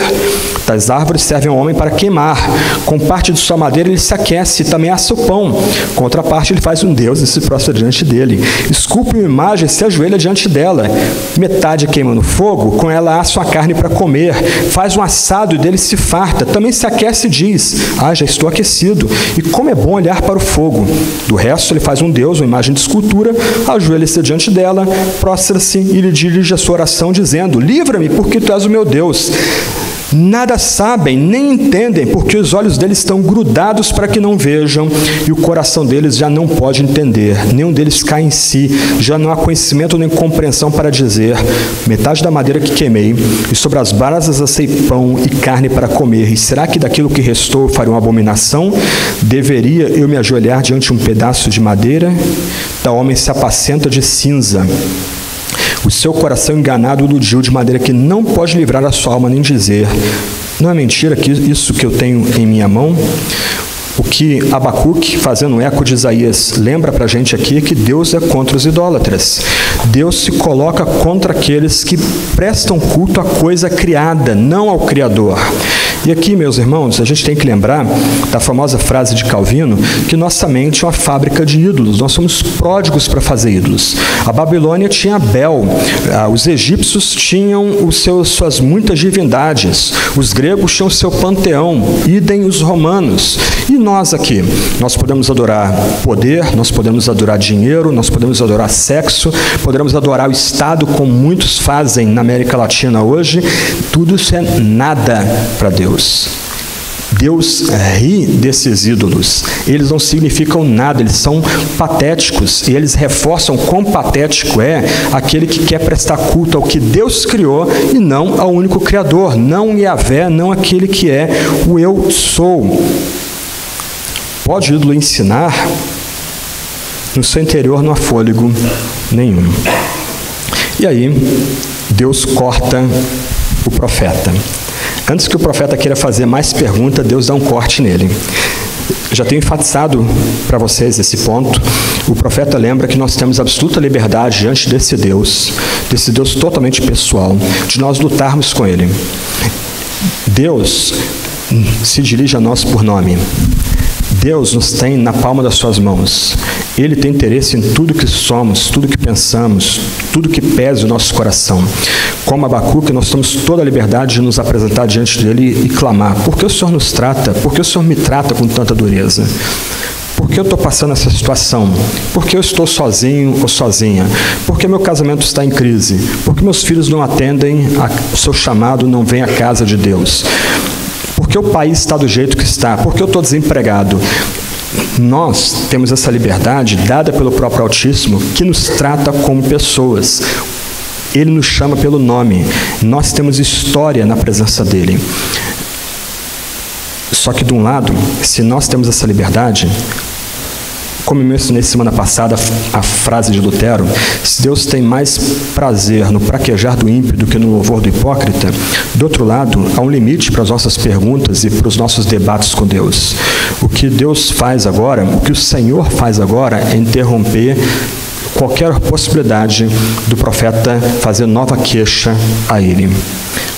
Tais árvores servem ao homem para queimar. Com parte de sua madeira ele se aquece e também assa o pão. Com outra parte ele faz um deus e se prostra diante dele. Esculpe uma imagem e se ajoelha diante dela. Metade queima no fogo, com ela assa a carne para comer. Faz um assado e dele se farta. Também se aquece e diz: já estou aquecido. E como é bom olhar para o fogo. Do resto ele faz um deus, uma imagem de escultura, ajoelha-se diante dela, prostra-se e lhe dirige a sua oração dizendo: livra-me, porque tu és o meu Deus. Nada sabem, nem entendem, porque os olhos deles estão grudados para que não vejam, e o coração deles já não pode entender. Nenhum deles cai em si, já não há conhecimento nem compreensão para dizer: metade da madeira que queimei, e sobre as brasas assei pão e carne para comer, e será que daquilo que restou eu faria uma abominação? Deveria eu me ajoelhar diante de um pedaço de madeira? Tal homem se apacenta de cinza. O seu coração enganado o iludiu de maneira que não pode livrar a sua alma nem dizer: não é mentira que isso que eu tenho em minha mão? O que Abacuque, fazendo um eco de Isaías, lembra para a gente aqui é que Deus é contra os idólatras. Deus se coloca contra aqueles que prestam culto à coisa criada, não ao Criador. E aqui, meus irmãos, a gente tem que lembrar da famosa frase de Calvino, que nossa mente é uma fábrica de ídolos, nós somos pródigos para fazer ídolos. A Babilônia tinha Bel, os egípcios tinham suas muitas divindades, os gregos tinham o seu panteão, idem os romanos. E nós aqui, nós podemos adorar poder, nós podemos adorar dinheiro, nós podemos adorar sexo, podemos adorar o Estado, como muitos fazem na América Latina hoje. Tudo isso é nada para Deus. Deus ri desses ídolos. Eles não significam nada, eles são patéticos, e eles reforçam quão patético é aquele que quer prestar culto ao que Deus criou e não ao único Criador, não Yahvé, não aquele que é o Eu Sou. Pode o ídolo ensinar? No seu interior não há fôlego nenhum. E aí, Deus corta o profeta. Antes que o profeta queira fazer mais pergunta, Deus dá um corte nele. Já tenho enfatizado para vocês esse ponto. O profeta lembra que nós temos absoluta liberdade diante desse Deus totalmente pessoal, de nós lutarmos com Ele. Deus se dirige a nós por nome. Deus nos tem na palma das suas mãos. Ele tem interesse em tudo que somos, tudo que pensamos, tudo que pesa o nosso coração. Como Abacuque, nós temos toda a liberdade de nos apresentar diante dele e clamar: por que o Senhor nos trata? Por que o Senhor me trata com tanta dureza? Por que eu estou passando essa situação? Por que eu estou sozinho ou sozinha? Por que meu casamento está em crise? Por que meus filhos não atendem ao seu chamado, não vêm à casa de Deus? Por que o país está do jeito que está? Por que eu estou desempregado? Nós temos essa liberdade dada pelo próprio Altíssimo, que nos trata como pessoas. Ele nos chama pelo nome. Nós temos história na presença dele. Só que, de um lado, se nós temos essa liberdade, Como eu mencionei semana passada, a frase de Lutero, se Deus tem mais prazer no praquejar do ímpio do que no louvor do hipócrita, do outro lado, há um limite para as nossas perguntas e para os nossos debates com Deus. O que Deus faz agora, o que o Senhor faz agora é interromper qualquer possibilidade do profeta fazer nova queixa a ele.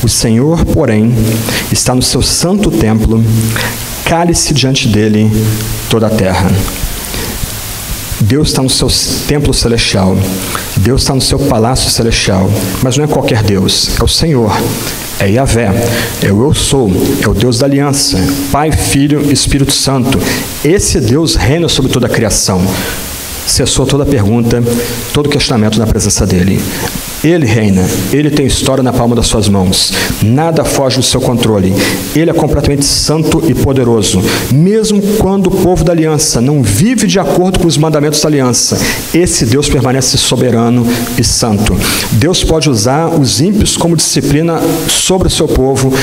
O Senhor, porém, está no seu santo templo, cale-se diante dele toda a terra. Deus está no seu templo celestial, Deus está no seu palácio celestial, mas não é qualquer Deus, é o Senhor, é Yahvé, é o Eu Sou, é o Deus da aliança, Pai, Filho e Espírito Santo. Esse Deus reina sobre toda a criação. Cessou toda pergunta, todo questionamento na presença dele. Ele reina, ele tem história na palma das suas mãos, nada foge do seu controle. Ele é completamente santo e poderoso. Mesmo quando o povo da aliança não vive de acordo com os mandamentos da aliança, esse Deus permanece soberano e santo. Deus pode usar os ímpios como disciplina sobre o seu povo.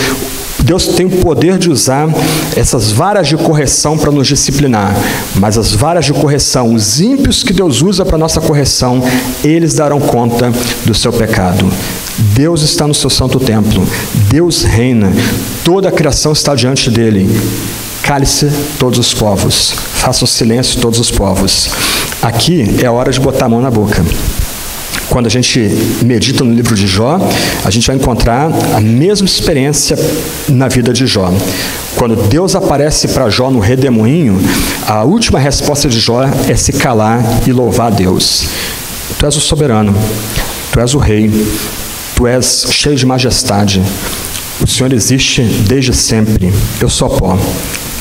Deus tem o poder de usar essas varas de correção para nos disciplinar, mas as varas de correção, os ímpios que Deus usa para a nossa correção, eles darão conta do seu pecado. Deus está no seu santo templo, Deus reina, toda a criação está diante dele. Cale-se todos os povos, façam silêncio todos os povos. Aqui é a hora de botar a mão na boca. Quando a gente medita no livro de Jó, a gente vai encontrar a mesma experiência na vida de Jó. Quando Deus aparece para Jó no redemoinho, a última resposta de Jó é se calar e louvar a Deus. Tu és o soberano, tu és o rei, tu és cheio de majestade, o Senhor existe desde sempre, eu sou pó.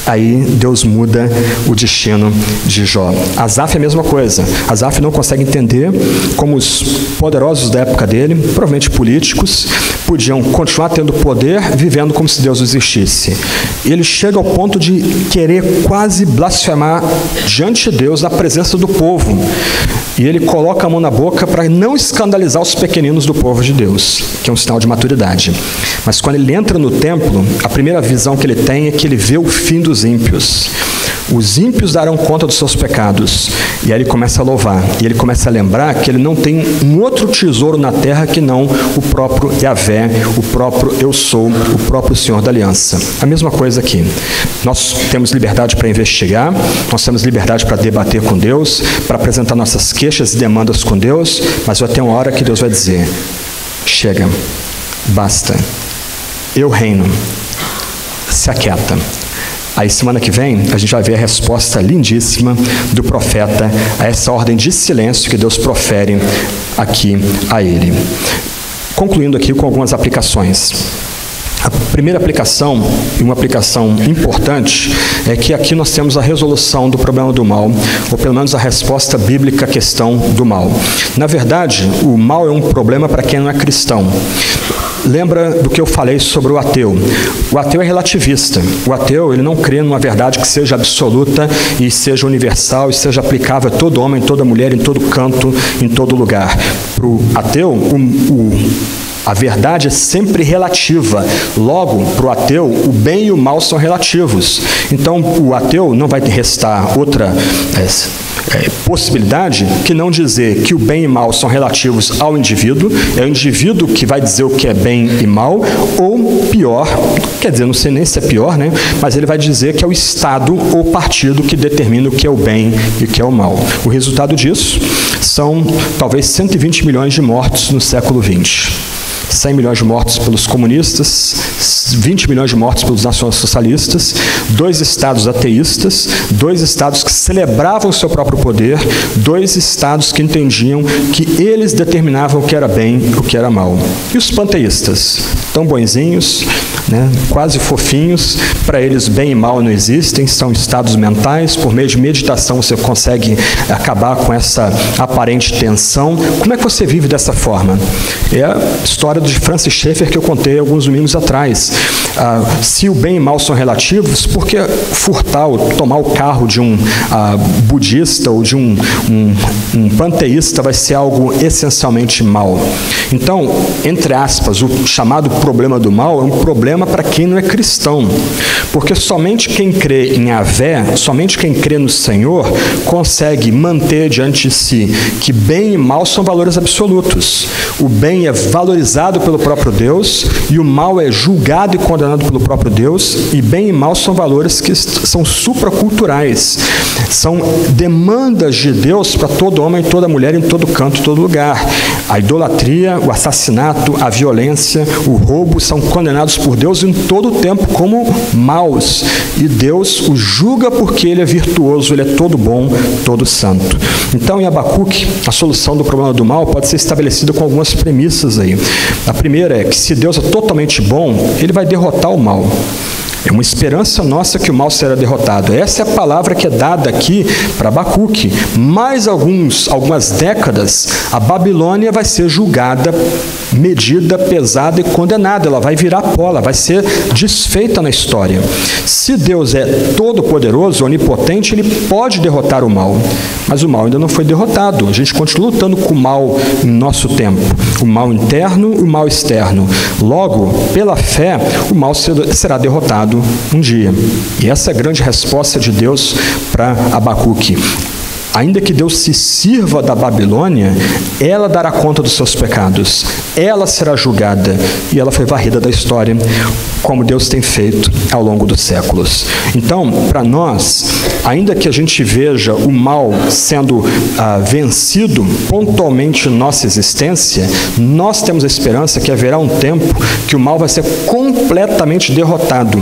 Aí Deus muda o destino de Jó. Asaf é a mesma coisa. Asaf não consegue entender como os poderosos da época dele, provavelmente políticos, podiam continuar tendo poder, vivendo como se Deus existisse. Ele chega ao ponto de querer quase blasfemar diante de Deus na presença do povo. E ele coloca a mão na boca para não escandalizar os pequeninos do povo de Deus, que é um sinal de maturidade. Mas quando ele entra no templo, a primeira visão que ele tem é que ele vê o fim dos ímpios. Os ímpios darão conta dos seus pecados. E aí ele começa a louvar. E ele começa a lembrar que ele não tem um outro tesouro na terra que não o próprio Yahvé, o próprio Eu Sou, o próprio Senhor da Aliança. A mesma coisa aqui. Nós temos liberdade para investigar, nós temos liberdade para debater com Deus, para apresentar nossas queixas e demandas com Deus, mas vai ter uma hora que Deus vai dizer: chega, basta, eu reino, se aquieta. Aí semana que vem a gente vai ver a resposta lindíssima do profeta a essa ordem de silêncio que Deus profere aqui a ele. Concluindo aqui com algumas aplicações. A primeira aplicação, e uma aplicação importante, é que aqui nós temos a resolução do problema do mal, ou pelo menos a resposta bíblica à questão do mal. Na verdade, o mal é um problema para quem não é cristão. Lembra do que eu falei sobre o ateu? O ateu é relativista. O ateu, ele não crê numa verdade que seja absoluta e seja universal e seja aplicável a todo homem, toda mulher, em todo canto, em todo lugar. Para o ateu, a verdade é sempre relativa. Logo, para o ateu, o bem e o mal são relativos. Então, o ateu não vai restar outra possibilidade que não dizer que o bem e mal são relativos ao indivíduo, é o indivíduo que vai dizer o que é bem e mal, ou pior, quer dizer, não sei nem se é pior, né? Mas ele vai dizer que é o Estado ou partido que determina o que é o bem e o que é o mal. O resultado disso são talvez 120 milhões de mortos no século XX. 100 milhões de mortos pelos comunistas, 20 milhões de mortos pelos nacionalsocialistas, 2 estados ateístas, 2 estados que celebravam o seu próprio poder, 2 estados que entendiam que eles determinavam o que era bem e o que era mal. E os panteístas, tão bonzinhos, né, quase fofinhos, para eles bem e mal não existem, são estados mentais, por meio de meditação você consegue acabar com essa aparente tensão. Como é que você vive dessa forma? É a história de Francis Schaeffer que eu contei alguns domingos atrás. Se o bem e mal são relativos, por que furtar ou tomar o carro de um budista ou de um panteísta vai ser algo essencialmente mal? Então, entre aspas, o chamado problema do mal é um problema problema para quem não é cristão, porque somente quem crê em Yahvé, somente quem crê no Senhor, consegue manter diante de si que bem e mal são valores absolutos. O bem é valorizado pelo próprio Deus e o mal é julgado e condenado pelo próprio Deus, e bem e mal são valores que são supraculturais, são demandas de Deus para todo homem, toda mulher, em todo canto, em todo lugar. A idolatria, o assassinato, a violência, o roubo são condenados por Deus em todo o tempo como maus, e Deus o julga porque Ele é virtuoso, Ele é todo bom, todo santo. Então, em Abacuque, a solução do problema do mal pode ser estabelecida com algumas premissas aí. A primeira é que se Deus é totalmente bom, Ele vai derrotar o mal. É uma esperança nossa que o mal será derrotado. Essa é a palavra que é dada aqui para Abacuque. Mais algumas décadas, a Babilônia vai ser julgada, medida, pesada e condenada. Ela vai virar pó, ela vai ser desfeita na história. Se Deus é todo-poderoso, onipotente, Ele pode derrotar o mal. Mas o mal ainda não foi derrotado. A gente continua lutando com o mal em nosso tempo. O mal interno e o mal externo. Logo, pela fé, o mal será derrotado um dia. E essa é a grande resposta de Deus para Abacuque. Ainda que Deus se sirva da Babilônia, ela dará conta dos seus pecados, ela será julgada, e ela foi varrida da história, como Deus tem feito ao longo dos séculos. Então, para nós, ainda que a gente veja o mal sendo vencido pontualmente em nossa existência, nós temos a esperança que haverá um tempo que o mal vai ser completamente derrotado.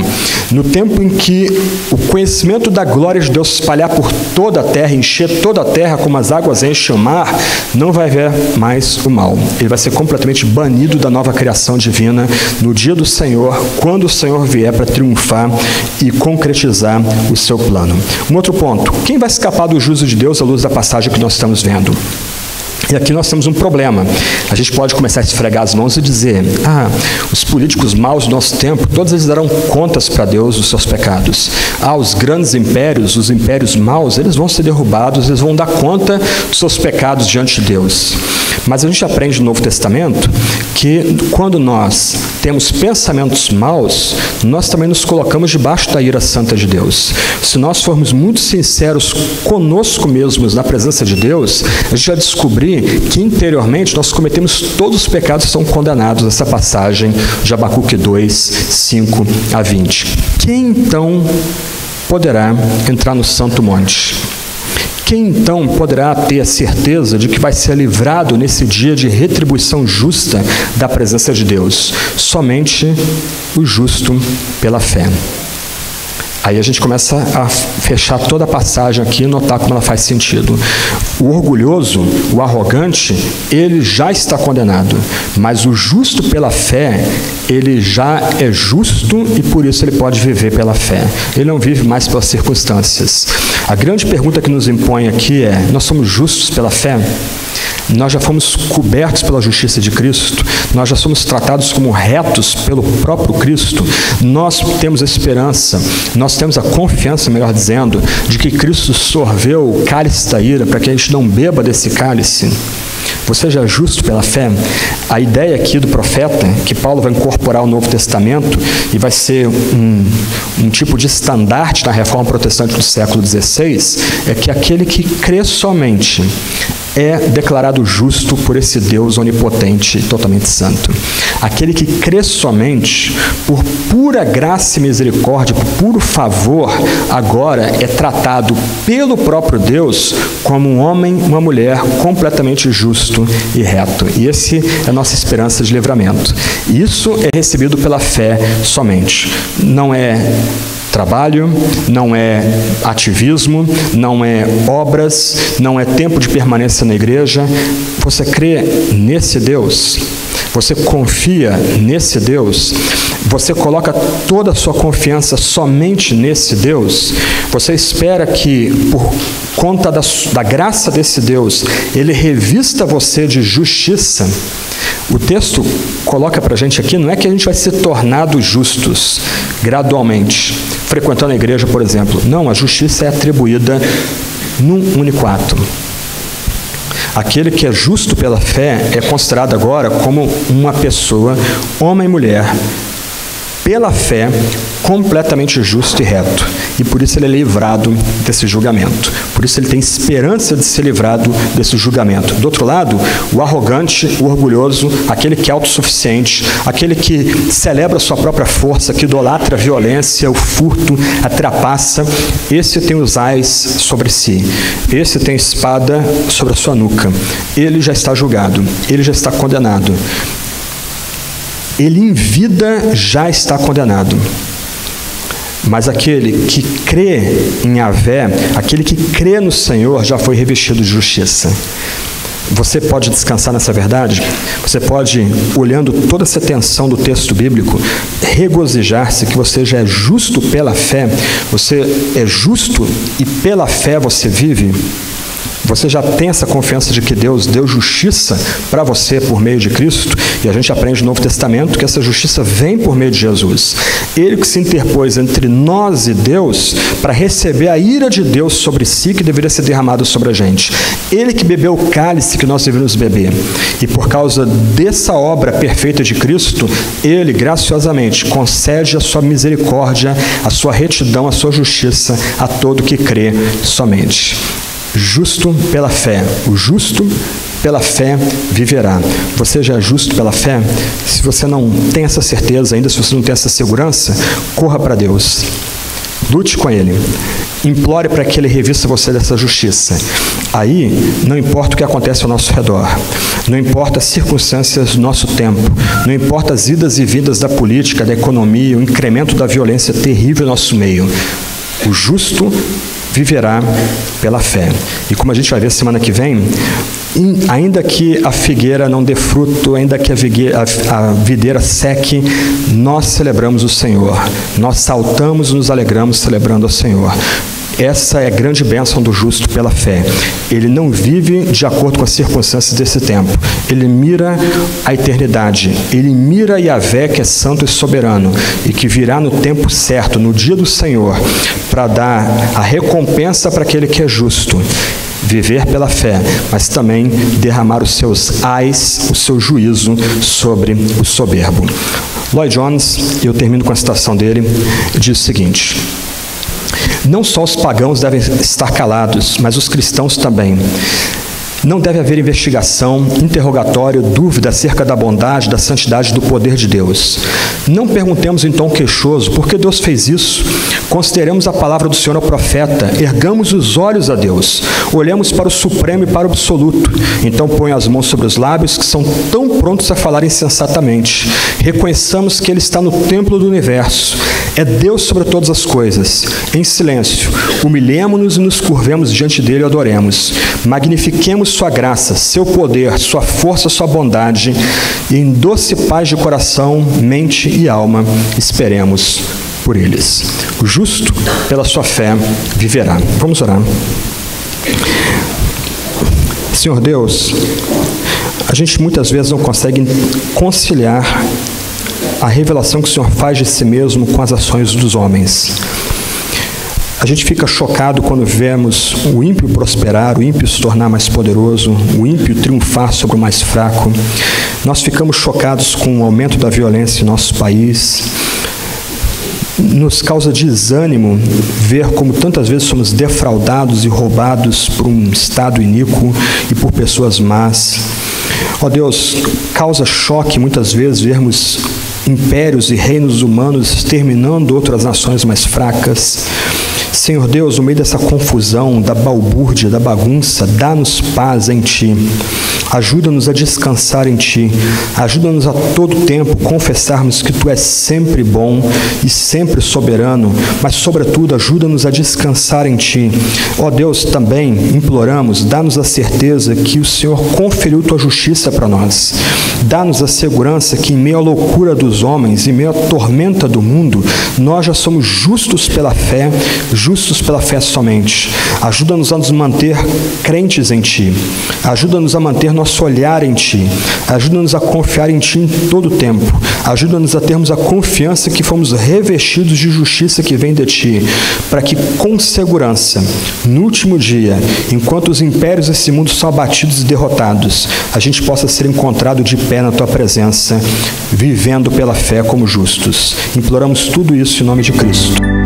No tempo em que o conhecimento da glória de Deus se espalhar por toda a terra, encher toda a terra como as águas enchem o mar, não vai haver mais o mal. Ele vai ser completamente banido da nova criação divina no dia do Senhor, quando o Senhor vier para triunfar e concretizar o seu plano. Um outro ponto: quem vai escapar do juízo de Deus à luz da passagem que nós estamos vendo? E aqui nós temos um problema. A gente pode começar a esfregar as mãos e dizer: os políticos maus do nosso tempo, todos eles darão contas para Deus dos seus pecados. Os grandes impérios, os impérios maus, eles vão ser derrubados, eles vão dar conta dos seus pecados diante de Deus. Mas a gente aprende no Novo Testamento que quando nós temos pensamentos maus, nós também nos colocamos debaixo da ira santa de Deus. Se nós formos muito sinceros conosco mesmos na presença de Deus, a gente vai descobrir que interiormente nós cometemos todos os pecados que são condenados nessa passagem de Abacuque 2, 5 a 20. Quem então poderá entrar no Santo Monte? Quem então poderá ter a certeza de que vai ser livrado nesse dia de retribuição justa da presença de Deus? Somente o justo pela fé. Aí a gente começa a fechar toda a passagem aqui e notar como ela faz sentido. O orgulhoso, o arrogante, ele já está condenado, mas o justo pela fé, ele já é justo e por isso ele pode viver pela fé. Ele não vive mais pelas circunstâncias. A grande pergunta que nos impõe aqui é: nós somos justos pela fé? Nós já fomos cobertos pela justiça de Cristo, nós já somos tratados como retos pelo próprio Cristo, nós temos a esperança, nós temos a confiança, melhor dizendo, de que Cristo sorveu o cálice da ira para que a gente não beba desse cálice. Você já é justo pela fé? A ideia aqui do profeta, que Paulo vai incorporar ao Novo Testamento e vai ser um tipo de estandarte na reforma protestante do século XVI, é que aquele que crê somente é declarado justo por esse Deus onipotente e totalmente santo. Aquele que crê somente, por pura graça e misericórdia, por puro favor, agora é tratado pelo próprio Deus como um homem, uma mulher completamente justo e reto. E esse é a nossa esperança de livramento. Isso é recebido pela fé somente. Não é trabalho, não é ativismo, não é obras, não é tempo de permanência na igreja. Você crê nesse Deus? Você confia nesse Deus? Você coloca toda a sua confiança somente nesse Deus? Você espera que, por conta da graça desse Deus, Ele revista você de justiça? O texto coloca para a gente aqui, não é que a gente vai ser tornados justos gradualmente, frequentando a igreja, por exemplo. Não, a justiça é atribuída num único ato. Aquele que é justo pela fé é considerado agora como uma pessoa, homem e mulher, pela fé, completamente justo e reto. E por isso ele é livrado desse julgamento. Por isso ele tem esperança de ser livrado desse julgamento. Do outro lado, o arrogante, o orgulhoso, aquele que é autossuficiente, aquele que celebra a sua própria força, que idolatra a violência, o furto, a trapaça, esse tem os ais sobre si. Esse tem espada sobre a sua nuca. Ele já está julgado. Ele já está condenado. Ele em vida já está condenado. Mas aquele que crê em Yahvé, aquele que crê no Senhor, já foi revestido de justiça. Você pode descansar nessa verdade? Você pode, olhando toda essa tensão do texto bíblico, regozijar-se que você já é justo pela fé. Você é justo e pela fé você vive. Você já tem essa confiança de que Deus deu justiça para você por meio de Cristo, e a gente aprende no Novo Testamento que essa justiça vem por meio de Jesus. Ele que se interpôs entre nós e Deus para receber a ira de Deus sobre si, que deveria ser derramada sobre a gente. Ele que bebeu o cálice que nós deveríamos beber. E por causa dessa obra perfeita de Cristo, Ele graciosamente concede a sua misericórdia, a sua retidão, a sua justiça a todo que crê somente. Justo pela fé. O justo pela fé viverá. Você já é justo pela fé? Se você não tem essa certeza ainda, se você não tem essa segurança, corra para Deus. Lute com Ele. Implore para que Ele revista você dessa justiça. Aí, não importa o que acontece ao nosso redor, não importa as circunstâncias do nosso tempo, não importa as idas e vindas da política, da economia, o incremento da violência terrível no nosso meio. O justo viverá pela fé. E como a gente vai ver semana que vem, ainda que a figueira não dê fruto, ainda que a videira seque, nós celebramos o Senhor. Nós saltamos e nos alegramos celebrando o Senhor. Essa é a grande bênção do justo pela fé. Ele não vive de acordo com as circunstâncias desse tempo. Ele mira a eternidade. Ele mira Yahvé, que é santo e soberano, e que virá no tempo certo, no dia do Senhor, para dar a recompensa para aquele que é justo. Viver pela fé, mas também derramar os seus ais, o seu juízo sobre o soberbo. Lloyd Jones, eu termino com a citação dele, diz o seguinte: não só os pagãos devem estar calados, mas os cristãos também. Não deve haver investigação, interrogatório, dúvida acerca da bondade, da santidade, do poder de Deus. Não perguntemos em tom queixoso por que Deus fez isso. Consideremos a palavra do Senhor ao profeta, ergamos os olhos a Deus, olhemos para o Supremo e para o Absoluto. Então ponha as mãos sobre os lábios que são tão prontos a falar insensatamente. Reconheçamos que Ele está no templo do universo. É Deus sobre todas as coisas. Em silêncio, humilhemo-nos e nos curvemos diante dEle e adoremos. Magnifiquemos sua graça, seu poder, sua força, sua bondade, e em doce paz de coração, mente e alma, esperemos por eles. O justo, pela sua fé, viverá. Vamos orar. Senhor Deus, a gente muitas vezes não consegue conciliar a revelação que o Senhor faz de si mesmo com as ações dos homens. A gente fica chocado quando vemos o ímpio prosperar, o ímpio se tornar mais poderoso, o ímpio triunfar sobre o mais fraco. Nós ficamos chocados com o aumento da violência em nosso país. Nos causa desânimo ver como tantas vezes somos defraudados e roubados por um Estado iníquo e por pessoas más. Ó Deus, causa choque muitas vezes vermos impérios e reinos humanos exterminando outras nações mais fracas. Senhor Deus, no meio dessa confusão, da balbúrdia, da bagunça, dá-nos paz em Ti. Ajuda-nos a descansar em Ti. Ajuda-nos a todo tempo confessarmos que Tu és sempre bom e sempre soberano, mas, sobretudo, ajuda-nos a descansar em Ti. Ó Deus, também imploramos, dá-nos a certeza que o Senhor conferiu Tua justiça para nós. Dá-nos a segurança que, em meio à loucura dos homens, em meio à tormenta do mundo, nós já somos justos pela fé somente. Ajuda-nos a nos manter crentes em Ti. Ajuda-nos a manter nosso olhar em Ti. Ajuda-nos a confiar em Ti em todo o tempo. Ajuda-nos a termos a confiança que fomos revestidos de justiça que vem de Ti, para que com segurança, no último dia, enquanto os impérios desse mundo são abatidos e derrotados, a gente possa ser encontrado de pé na Tua presença, vivendo pela fé como justos. Imploramos tudo isso em nome de Cristo.